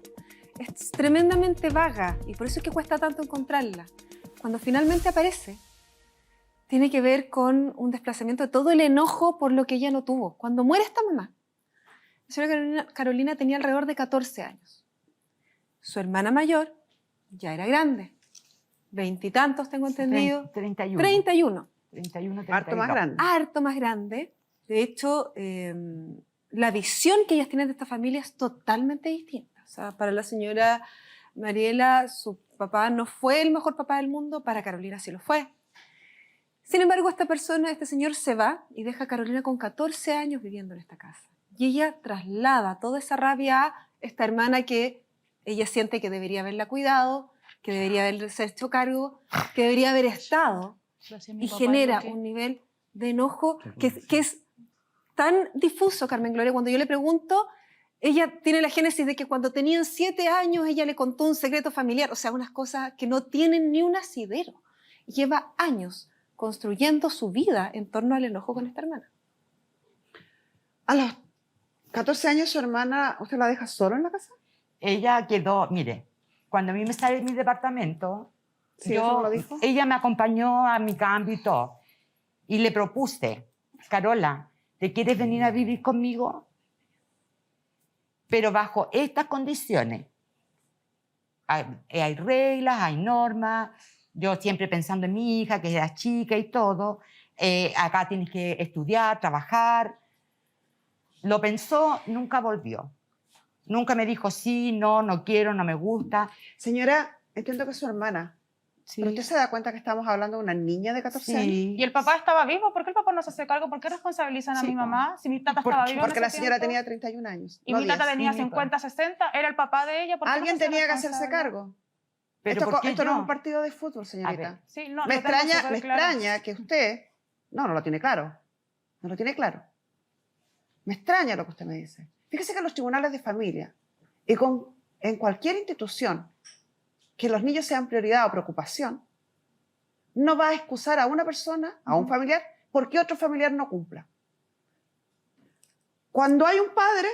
es tremendamente vaga. Y por eso es que cuesta tanto encontrarla. Cuando finalmente aparece, tiene que ver con un desplazamiento de todo el enojo por lo que ella no tuvo. Cuando muere esta mamá, la señora Carolina tenía alrededor de 14 años. Su hermana mayor ya era grande, 20 y tantos tengo entendido. 31. 31. 31, Harto más 32. grande. Harto más grande. De hecho, la visión que ellas tienen de esta familia es totalmente distinta. O sea, para la señora Mariela, su papá no fue el mejor papá del mundo, para Carolina sí lo fue. Sin embargo, este señor se va y deja a Carolina con 14 años viviendo en esta casa. Y ella traslada toda esa rabia a esta hermana que ella siente que debería haberla cuidado, que debería haberse hecho cargo, que debería haber estado, y genera un nivel de enojo que es tan difuso, Carmen Gloria. Cuando yo le pregunto, ella tiene la génesis de que cuando tenían 7 años ella le contó un secreto familiar, o sea, unas cosas que no tienen ni un asidero. Lleva años construyendo su vida en torno al enojo con esta hermana. A los 14 años su hermana, ¿usted la deja solo en la casa? Ella quedó, mire, cuando a mí me sale de mi departamento, Sí, ¿eso no lo dijo? ella me acompañó a mi cambio y todo. Y le propuse, Carola, ¿te quieres venir a vivir conmigo? Pero bajo estas condiciones. Hay reglas, hay normas. Yo siempre pensando en mi hija, que era chica y todo. Acá tienes que estudiar, trabajar. Lo pensó, nunca volvió. Nunca me dijo sí, no, no quiero, no me gusta. Señora, entiendo que es su hermana. Sí. ¿Pero usted se da cuenta que estamos hablando de una niña de 14 años? Sí. ¿Y el papá estaba vivo? ¿Por qué el papá no se hace cargo? ¿Por qué responsabilizan a Sí, mi mamá? Si mi tata ¿por estaba qué? viva en Porque la ese señora tiempo, tenía 31 años. y no mi tata 10. tenía Sí, mi 50, 60, era el papá de ella. ¿por qué no Alguien se hace tenía que hacerse responsable? cargo. Pero Esto, ¿por qué esto no es yo? un partido de fútbol, señorita. A ver. Sí, no, me lo tengo extraña, súper me claro. extraña que usted no lo tiene claro. No lo tiene claro. Me extraña lo que usted me dice. Fíjese que en los tribunales de familia y en cualquier institución que los niños sean prioridad o preocupación, no va a excusar a una persona, a un familiar, porque otro familiar no cumpla. Cuando hay un padre,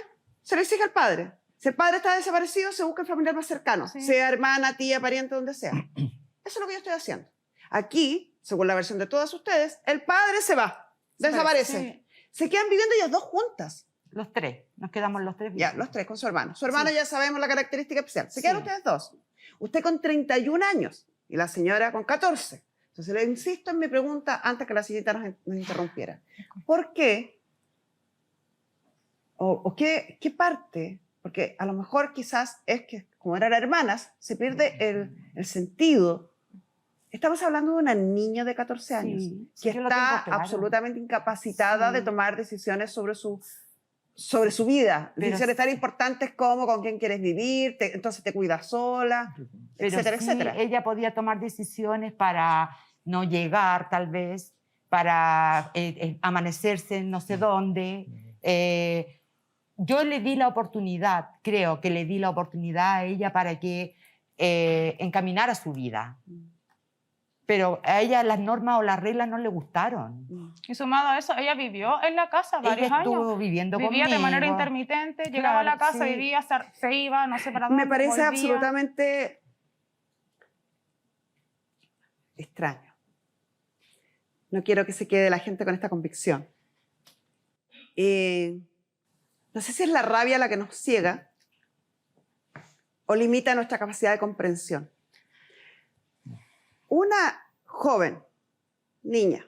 se le exige al padre. Si el padre está desaparecido, se busca el familiar más cercano, Sí. sea hermana, tía, pariente, donde sea. Eso es lo que yo estoy haciendo. Aquí, según la versión de todas ustedes, el padre se va, desaparece. Sí. Se quedan viviendo ellas dos juntas. Los tres, nos quedamos los tres Ya, vivos. los tres con su hermano. Su hermano Sí. ya sabemos la característica especial. Se quedan Sí. ustedes dos. Usted con 31 años y la señora con 14. Entonces le insisto en mi pregunta antes que la señorita nos interrumpiera. ¿Por qué? ¿O qué parte? Porque a lo mejor quizás es que como eran hermanas, se pierde el sentido. Estamos hablando de una niña de 14 años Sí, que yo lo tengo está claro. absolutamente incapacitada Sí. de tomar decisiones sobre su vida. Pero Decisiones tan sí. importantes como con quién quieres vivir, entonces te cuidas sola, Pero etcétera, sí, etcétera. ella podía tomar decisiones para no llegar, tal vez, para amanecerse en no sé dónde. Yo le di la oportunidad, creo que le di la oportunidad a ella para que encaminara su vida. Pero a ella las normas o las reglas no le gustaron. Y sumado a eso, ella vivió en la casa varios Ella estuvo años. viviendo Vivía conmigo. de manera intermitente, llegaba a la Claro, casa, sí. vivía, se iba, no sé para dónde. Me parece volvía. absolutamente extraño. No quiero que se quede la gente con esta convicción. No sé si es la rabia la que nos ciega o limita nuestra capacidad de comprensión. Una joven, niña,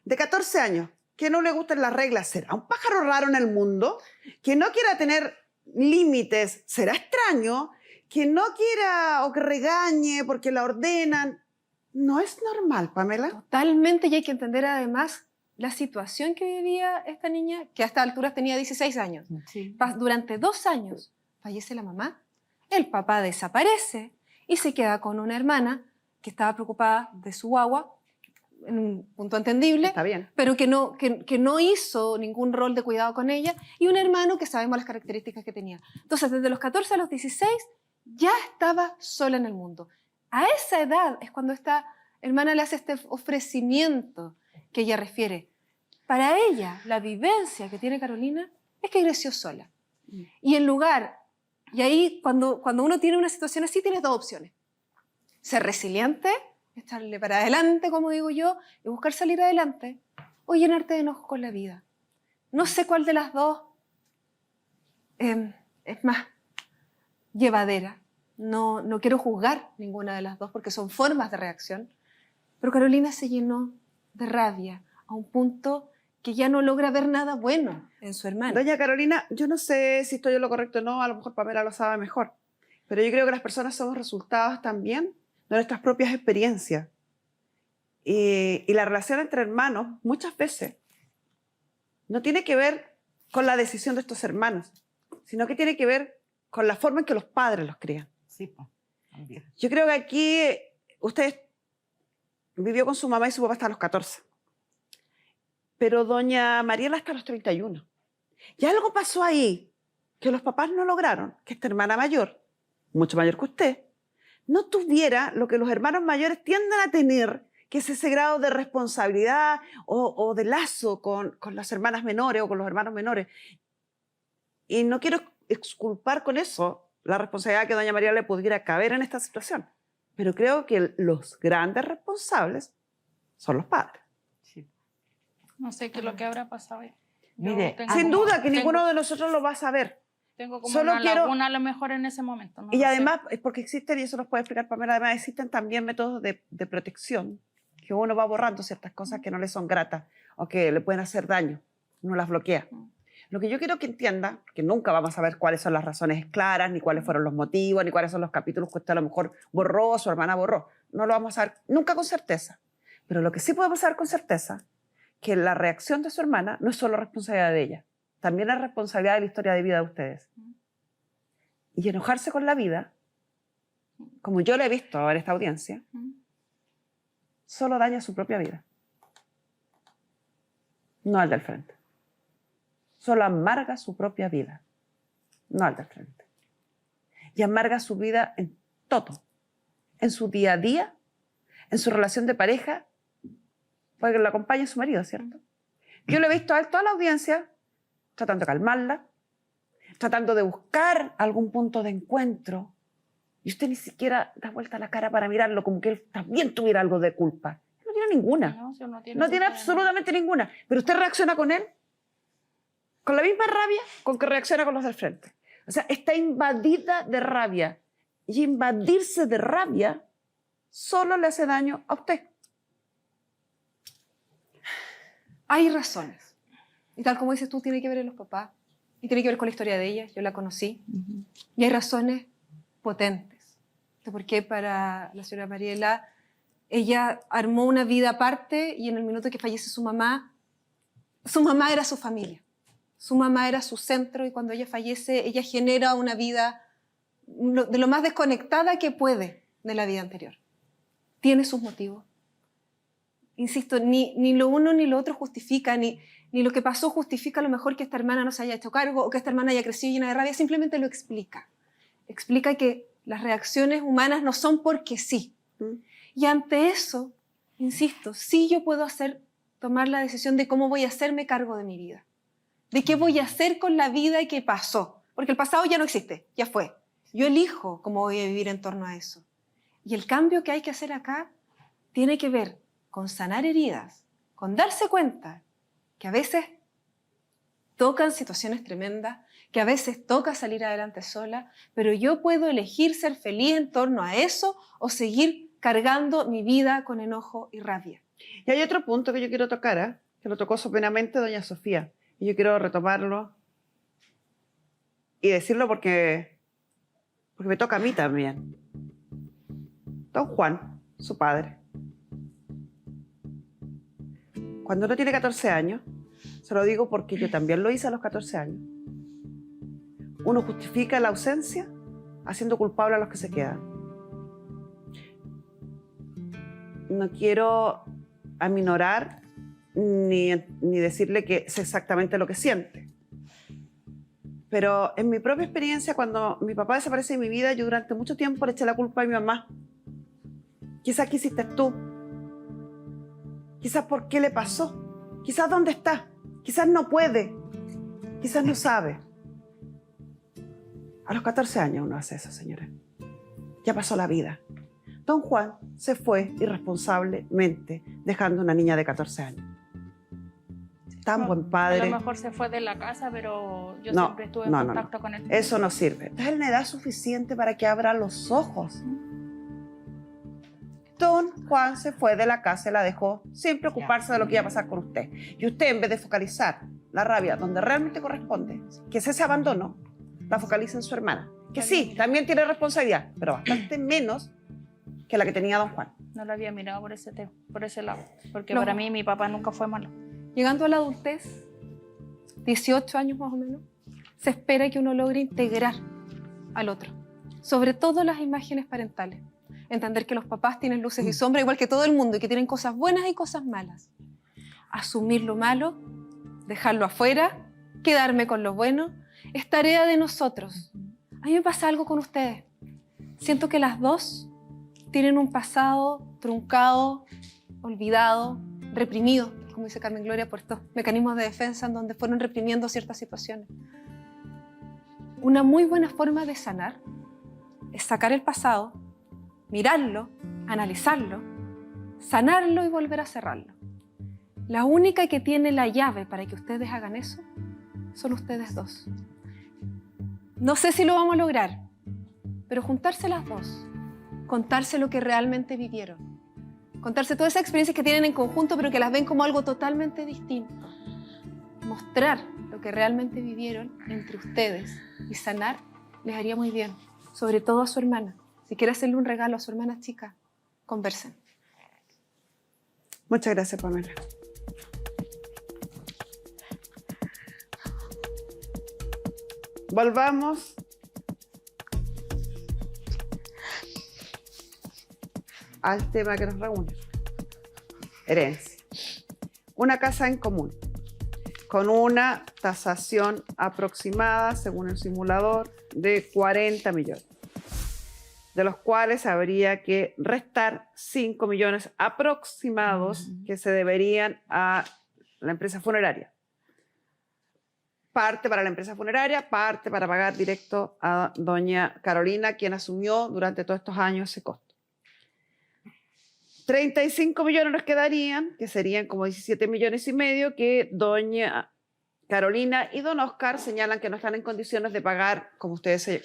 de 14 años, que no le gustan las reglas, ¿será un pájaro raro en el mundo? Que no quiera tener límites, ¿será extraño? Que no quiera o que regañe porque la ordenan. No es normal, Pamela. Totalmente, y hay que entender además la situación que vivía esta niña, que a estas alturas tenía 16 años. Sí. Durante 2 años fallece la mamá, el papá desaparece y se queda con una hermana que estaba preocupada de su guagua, en un punto entendible, Está bien. pero que no hizo ningún rol de cuidado con ella, y un hermano que sabemos las características que tenía. Entonces, desde los 14 a los 16 ya estaba sola en el mundo. A esa edad es cuando esta hermana le hace este ofrecimiento que ella refiere. Para ella, la vivencia que tiene Carolina es que creció sola. Y ahí cuando uno tiene una situación así, tienes dos opciones. Ser resiliente echarle para adelante, como digo yo, y buscar salir adelante, o llenarte de enojo con la vida. No sé cuál de las dos es más llevadera. No quiero juzgar ninguna de las dos porque son formas de reacción, pero Carolina se llenó de rabia a un punto que ya no logra ver nada bueno en su hermana. Doña Carolina, yo no sé si estoy en lo correcto o no, a lo mejor Pamela lo sabe mejor, pero yo creo que las personas somos resultados también de nuestras propias experiencias. Y la relación entre hermanos muchas veces no tiene que ver con la decisión de estos hermanos, sino que tiene que ver con la forma en que los padres los crían. Sí, pues, también. Yo creo que aquí usted vivió con su mamá y su papá hasta los 14, pero doña Mariela hasta los 31. Y algo pasó ahí que los papás no lograron, que esta hermana mayor, mucho mayor que usted, no tuviera lo que los hermanos mayores tienden a tener, que es ese grado de responsabilidad o de lazo con las hermanas menores o con los hermanos menores. Y no quiero exculpar con eso la responsabilidad que doña María le pudiera caber en esta situación, pero creo que los grandes responsables son los padres. Sí. No sé qué es lo que habrá pasado ahí. Mire, Sin duda que ninguno de nosotros lo va a saber. Tengo como Solo una quiero- laguna a lo mejor en ese momento. No Y lo sé. además, es porque existen, y eso nos puede explicar Pamela, además existen también métodos de protección, que uno va borrando ciertas cosas que no le son gratas o que le pueden hacer daño. Uno las bloquea. Lo que yo quiero que entienda, que nunca vamos a saber cuáles son las razones claras, ni cuáles fueron los motivos, ni cuáles son los capítulos que usted a lo mejor borró o su hermana borró. No lo vamos a saber nunca con certeza. Pero lo que sí podemos saber con certeza, que la reacción de su hermana no es solo responsabilidad de ella, también es responsabilidad de la historia de vida de ustedes. Y enojarse con la vida, como yo lo he visto en esta audiencia, solo daña su propia vida, no al del frente. Solo amarga su propia vida, no al del frente. Y amarga su vida en todo, en su día a día, en su relación de pareja, porque lo acompaña su marido, ¿cierto? Yo lo he visto a él toda la audiencia tratando de calmarla, tratando de buscar algún punto de encuentro, y usted ni siquiera da vuelta la cara para mirarlo como que él también tuviera algo de culpa. No tiene ninguna. No, si uno No tiene culpa de nada. absolutamente ninguna. Pero usted reacciona con él con la misma rabia con que reacciona con los del frente. O sea, está invadida de rabia. Y invadirse de rabia solo le hace daño a usted. Hay razones. Y tal como dices tú, tiene que ver en los papás. Y tiene que ver con la historia de ella. Yo la conocí. Y hay razones potentes de por qué para la señora Mariela ella armó una vida aparte y en el minuto que fallece su mamá era su familia. Su mamá era su centro y cuando ella fallece, ella genera una vida de lo más desconectada que puede de la vida anterior. Tiene sus motivos. Insisto, ni lo uno ni lo otro justifica, ni lo que pasó justifica a lo mejor que esta hermana no se haya hecho cargo o que esta hermana haya crecido llena de rabia, simplemente lo explica. Explica que las reacciones humanas no son porque sí. Y ante eso, insisto, sí yo puedo tomar la decisión de cómo voy a hacerme cargo de mi vida. De qué voy a hacer con la vida que pasó. Porque el pasado ya no existe, ya fue. Yo elijo cómo voy a vivir en torno a eso. Y el cambio que hay que hacer acá tiene que ver con sanar heridas, con darse cuenta que a veces tocan situaciones tremendas, que a veces toca salir adelante sola, pero yo puedo elegir ser feliz en torno a eso o seguir cargando mi vida con enojo y rabia. Y hay otro punto que yo quiero tocar, que lo tocó soberanamente doña Sofía. Y yo quiero retomarlo y decirlo porque me toca a mí también. Don Juan, su padre, cuando uno tiene 14 años, se lo digo porque yo también lo hice a los 14 años, uno justifica la ausencia haciendo culpable a los que se quedan. No quiero aminorar ni decirle que es exactamente lo que siente. Pero en mi propia experiencia, cuando mi papá desaparece de mi vida, yo durante mucho tiempo le eché la culpa a mi mamá. Quizás qué hiciste tú. Quizás por qué le pasó. Quizás dónde está. Quizás no puede. Quizás no sabe. A los 14 años uno hace eso, señora. Ya pasó la vida. Don Juan se fue irresponsablemente, dejando una niña de 14 años. Tan buen A padre. lo mejor se fue de la casa, pero yo No, siempre estuve en no, no, contacto con él. Eso no sirve. Es una edad suficiente para que abra los ojos. Don Juan se fue de la casa y la dejó sin preocuparse de lo que iba a pasar con usted. Y usted, en vez de focalizar la rabia donde realmente corresponde, que es ese abandono, la focaliza en su hermana. Que sí, también tiene responsabilidad, pero bastante menos que la que tenía Don Juan. No lo había mirado por ese tema, por ese lado. Porque No. para mí mi papá nunca fue malo. Llegando a la adultez, 18 años más o menos, se espera que uno logre integrar al otro. Sobre todo las imágenes parentales. Entender que los papás tienen luces y sombras igual que todo el mundo y que tienen cosas buenas y cosas malas. Asumir lo malo, dejarlo afuera, quedarme con lo bueno, es tarea de nosotros. A mí me pasa algo con ustedes. Siento que las dos tienen un pasado truncado, olvidado, reprimido, como dice Carmen Gloria, por estos mecanismos de defensa en donde fueron reprimiendo ciertas situaciones. Una muy buena forma de sanar es sacar el pasado, mirarlo, analizarlo, sanarlo y volver a cerrarlo. La única que tiene la llave para que ustedes hagan eso son ustedes dos. No sé si lo vamos a lograr, pero juntarse las dos, contarse lo que realmente vivieron, contarse todas esas experiencias que tienen en conjunto pero que las ven como algo totalmente distinto, mostrar lo que realmente vivieron entre ustedes y sanar les haría muy bien, sobre todo a su hermana. Si quiere hacerle un regalo a su hermana chica, conversen. Muchas gracias, Pamela. Volvamos al tema que nos reúne. Herencia. Una casa en común, con una tasación aproximada, según el simulador, de 40 millones, de los cuales habría que restar 5 millones aproximados que se deberían a la empresa funeraria. Parte para la empresa funeraria, parte para pagar directo a doña Carolina, quien asumió durante todos estos años ese costo. 35 millones nos quedarían, que serían como 17 millones y medio, que doña Carolina y don Oscar señalan que no están en condiciones de pagar, como ustedes se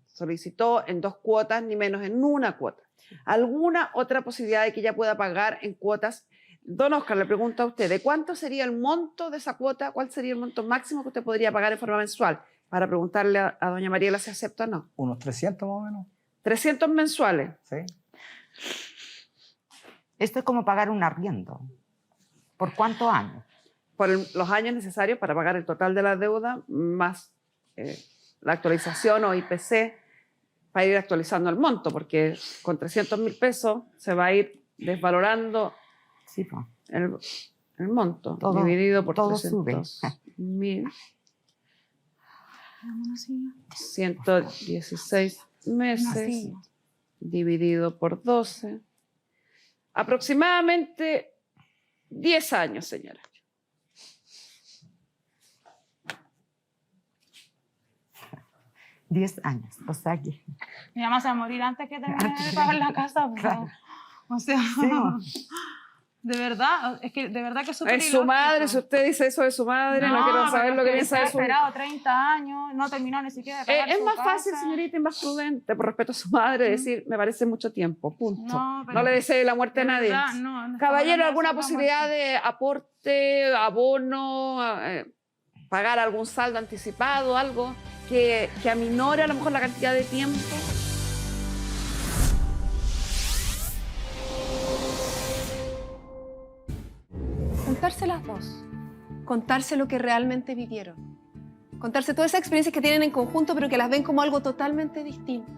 solicitó, en 2 cuotas, ni menos en 1 cuota. ¿Alguna otra posibilidad de que ella pueda pagar en cuotas? Don Oscar, le pregunto a usted, ¿de cuánto sería el monto de esa cuota? ¿Cuál sería el monto máximo que usted podría pagar en forma mensual? Para preguntarle a doña Mariela si acepta o no. Unos 300 más o menos. 300 mensuales. Sí. Esto es como pagar un arriendo. ¿Por cuántos años? Por los años necesarios para pagar el total de la deuda, más la actualización o IPC, para ir actualizando el monto, porque con 300.000 pesos se va a ir desvalorando Sí, pues. el monto, Todo- dividido por todo 300.000. 116 meses, dividido por 12. Aproximadamente 10 años, señora. $10 años. O sea que... Mi mamá se va a morir antes que termine de pagar la casa. Pero, Claro. o sea, Sí. de verdad, es que de verdad que es súper Es su ilógico. madre, si usted dice eso de su madre, no, quiero saber pero lo que es piensa se ha de su esperado 30 años, no terminó ni siquiera de pagar Es su más casa. fácil, señorita, y más prudente, por respeto a su madre, decir, me parece mucho tiempo, punto. No, No, pero le desee la muerte a de nadie. verdad, no estamos Caballero, hablando de ¿alguna eso, la posibilidad muerte. de aporte, abono, pagar algún saldo anticipado, algo que aminore a lo mejor la cantidad de tiempo? Juntarse las dos, contarse lo que realmente vivieron, contarse todas esas experiencias que tienen en conjunto pero que las ven como algo totalmente distinto,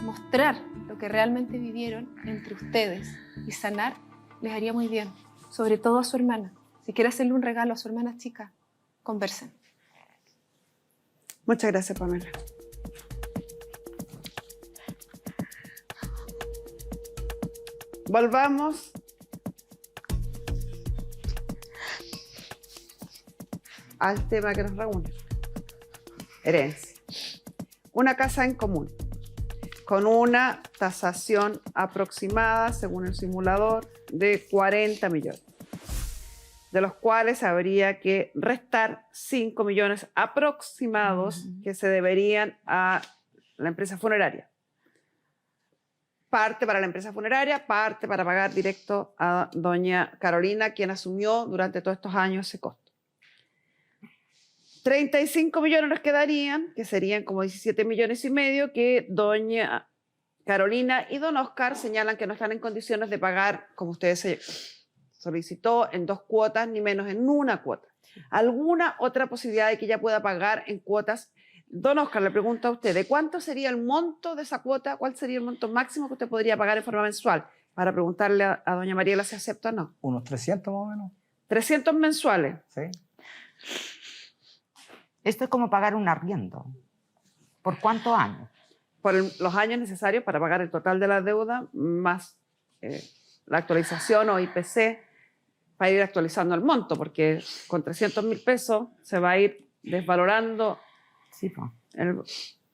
mostrar lo que realmente vivieron entre ustedes y sanar les haría muy bien, sobre todo a su hermana. Si quiere hacerle un regalo a su hermana chica, conversen. Muchas gracias, Pamela. Volvamos al tema que nos reúne. Herencia. Una casa en común, con una tasación aproximada, según el simulador, de 40 millones, de los cuales habría que restar 5 millones aproximados que se deberían a la empresa funeraria. Parte para la empresa funeraria, parte para pagar directo a doña Carolina, quien asumió durante todos estos años ese costo. 35 millones nos quedarían, que serían como 17 millones y medio, que doña Carolina y don Oscar señalan que no están en condiciones de pagar, como ustedes se solicitó, en 2 cuotas, ni menos en una cuota. ¿Alguna otra posibilidad de que ella pueda pagar en cuotas? Don Oscar, le pregunto a usted, ¿de cuánto sería el monto de esa cuota? ¿Cuál sería el monto máximo que usted podría pagar en forma mensual? Para preguntarle a doña Mariela si acepta o no. Unos 300 más o menos. 300 mensuales. Sí. Esto es como pagar un arriendo. ¿Por cuántos años? Por los años necesarios para pagar el total de la deuda, más la actualización o IPC, para ir actualizando el monto, porque con 300.000 pesos se va a ir desvalorando Sí, pues.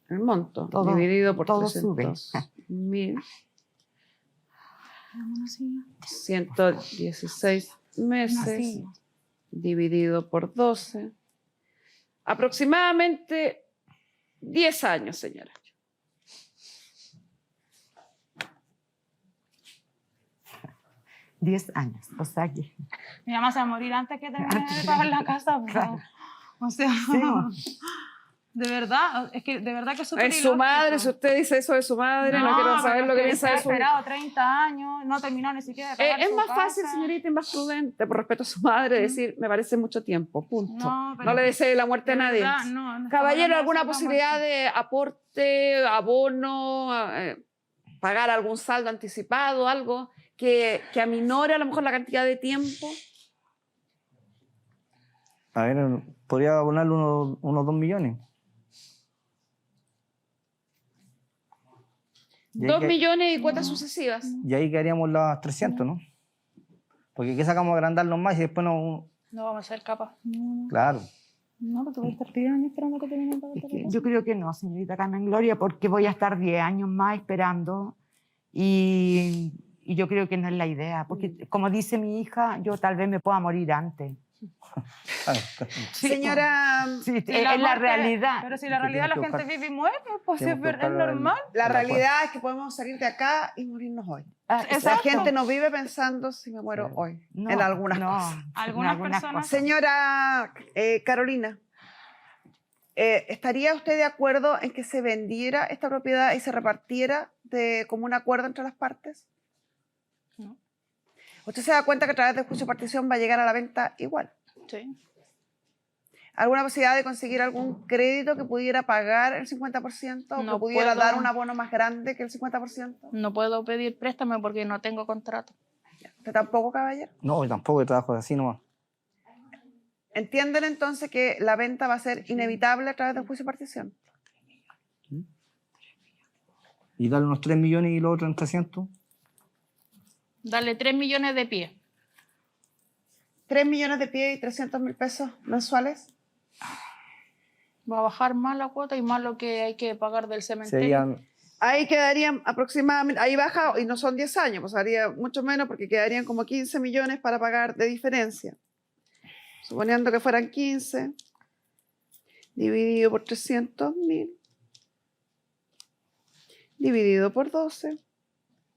el monto, Todo- dividido por todo sube. 300.000. 116 meses, dividido por 12. Aproximadamente 10 años, señora. $10 años. O sea que... Mi mamá se va a morir antes que termine de pagar la casa. Claro. O sea, Sí, de verdad, es que de verdad que es súper Es su madre, si ilógico. usted dice eso de su madre, no, quiero saber pero lo que es piensa de se ha su esperado 30 años, no terminó ni siquiera de pagar Es su más casa. fácil, señorita, y más prudente, por respeto a su madre, decir, me parece mucho tiempo, punto. No, pero No le desee la muerte a de nadie. verdad, no estamos Caballero, hablando de ¿alguna eso, posibilidad de aporte, abono, pagar algún saldo anticipado, algo que aminore a lo mejor la cantidad de tiempo? A ver, podría abonarle unos 2 millones. Y ahí 2 que- millones y cuotas sucesivas. Y ahí quedaríamos las 300, ¿no? Porque ¿qué sacamos agrandarlos más y después no... No vamos a ser capaces. Claro. No, porque voy a estar 10 años esperando que termine de pagar Es la que casa. yo creo que no, señorita Carmen Gloria, porque voy a estar 10 años más esperando y yo creo que no es la idea, porque como dice mi hija, yo tal vez me pueda morir antes. Señora, Sí, Si es la muerte- realidad. Pero si la Que realidad la tienes que gente vive y muere, pues Tenemos es, que es buscar normal. la el acuerdo. realidad es que podemos salir de acá y morirnos hoy. Ah, La Exacto. gente no vive pensando si me muero hoy, no, en algunas no, cosas. en Algunas personas- Señora Carolina, ¿estaría usted de acuerdo en que se vendiera esta propiedad y se repartiera como un acuerdo entre las partes? No. ¿Usted se da cuenta que a través del juicio de partición va a llegar a la venta igual? Sí. ¿Alguna posibilidad de conseguir algún crédito que pudiera pagar el 50% o No que pudiera puedo. dar un abono más grande que el 50%? No puedo pedir préstamo porque no tengo contrato. ¿Usted tampoco, caballero? No, yo tampoco, yo trabajo así nomás. ¿Entienden entonces que la venta va a ser inevitable a través del juicio de partición? Y darle unos 3 millones y los otros en 300. Darle 3 millones de pie. 3 millones de pie y 300.000 pesos mensuales. Va a bajar más la cuota y más lo que hay que pagar del cementerio. Serían... Ahí quedarían aproximadamente, ahí baja y no son 10 años, pues haría mucho menos porque quedarían como 15 millones para pagar de diferencia. Suponiendo que fueran 15, dividido por 300.000, dividido por 12,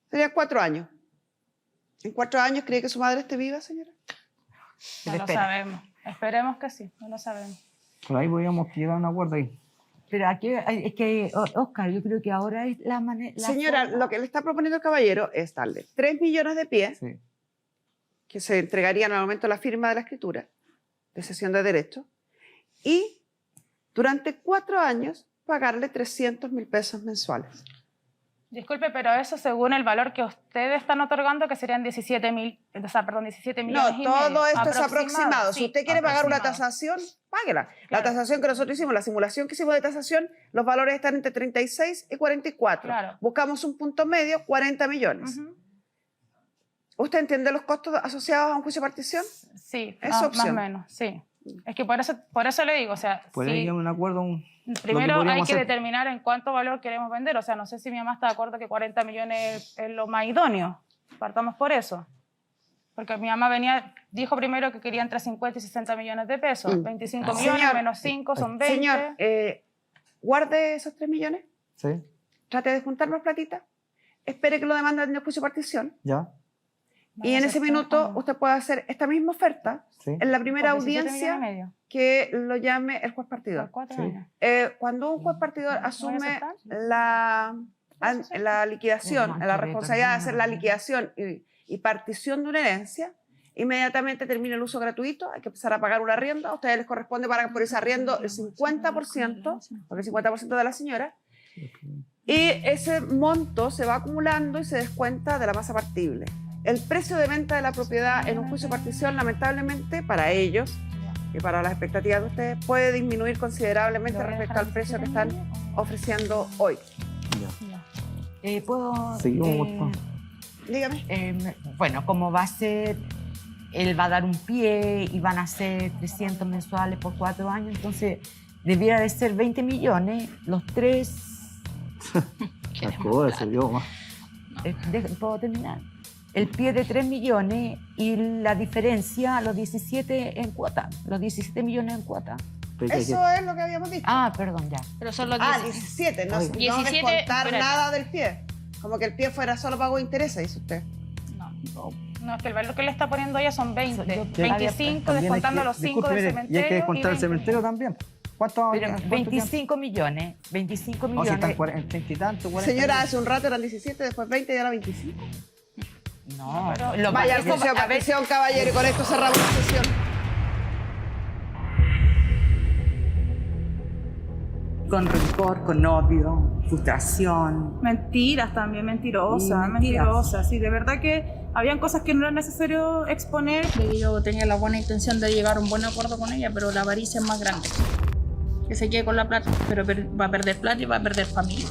sería 4 años. ¿En 4 años cree que su madre esté viva, señora? No lo Espera. sabemos. Esperemos que sí, no lo sabemos. Por ahí podríamos llegar a un acuerdo ahí. Pero aquí es que, Oscar, yo creo que ahora es la manera... Señora, lo que le está proponiendo el caballero es darle 3 millones de pie, Sí. que se entregarían al momento de la firma de la escritura, de cesión de derechos, y durante 4 años pagarle 300.000 pesos mensuales. Disculpe, pero eso según el valor que ustedes están otorgando, que serían 17 millones No, y todo medio. esto es aproximado. Si sí, usted quiere pagar una aproximado. tasación, páguela. La Claro. tasación que nosotros hicimos, la simulación que hicimos de tasación, los valores están entre 36 y 44. Claro. Buscamos un punto medio, 40 millones. Ujú. ¿Usted entiende los costos asociados a un juicio de partición? Sí, Es más o opción. menos, sí. Es que por eso le digo, o sea, Puede si- llegar a un acuerdo. primero hay podríamos que hacer. determinar en cuánto valor queremos vender. O sea, no sé si mi mamá está de acuerdo que 40 millones es lo más idóneo. Partamos por eso. Porque mi mamá dijo primero que quería entre 50 y 60 millones de pesos. 25 millones Señor, menos 5 son 20. Señor, guarde esos 3 millones, Sí, trate de juntar más platita, espere que lo demanden en el juicio de partición ya. y en ese minuto usted puede hacer esta misma oferta Sí. en la primera Por 17 millones y audiencia medio. que lo llame el juez partidor. Por 4 Sí. años. Cuando un juez partidor ¿Voy a asume aceptar? la liquidación, No, la que responsabilidad de hacer la determina. liquidación y partición de una herencia, inmediatamente termina el uso gratuito, hay que empezar a pagar un arriendo, a ustedes les corresponde pagar por ese arriendo el 50%, porque el 50% de la señora, y ese monto se va acumulando y se descuenta de la masa partible. El precio de venta de la propiedad en un juicio de partición, lamentablemente, para ellos y para las expectativas de ustedes, puede disminuir considerablemente respecto al precio que están ofreciendo hoy. Ya. ¿Puedo...? Seguimos, por favor. Dígame. Bueno, como va a ser, él va a dar un pie y van a ser 300 mensuales por 4 años, entonces debiera de ser 20 millones, los 3... Acuérdese, yo más. ¿Puedo terminar? El pie de 3 millones y la diferencia, los 17 en cuota, los 17 millones en cuota. Eso es lo que habíamos dicho. Ah, perdón, ya. Pero son los 17, no, Oiga. no 17, descontar espérate. nada del pie. Como que el pie fuera solo pago de intereses, dice usted. No, es que el valor que le está poniendo ella son 20. Yo- 25 También descontando hay que- los 5 disculpe, del mire, cementerio. Y hay que descontar el 20 cementerio también. ¿Cuánto? Pero cuánto 25 millones, 25 tiempo? O si millones. están en 30 y tanto, 40. Señora, hace un rato eran 17, después 20 y ahora 25. No, Pero- lo Vaya al eso- juicio de a ver, partición, caballero, y con esto cerramos la sesión. con rencor, con odio, frustración. Mentiras también, mentirosas, Sí, mentiras. mentirosas. Sí, de verdad que habían cosas que no era necesario exponer. De que yo tenía la buena intención de llegar a un buen acuerdo con ella, pero la avaricia es más grande. Que se quede con la plata, pero va a perder plata y va a perder familia.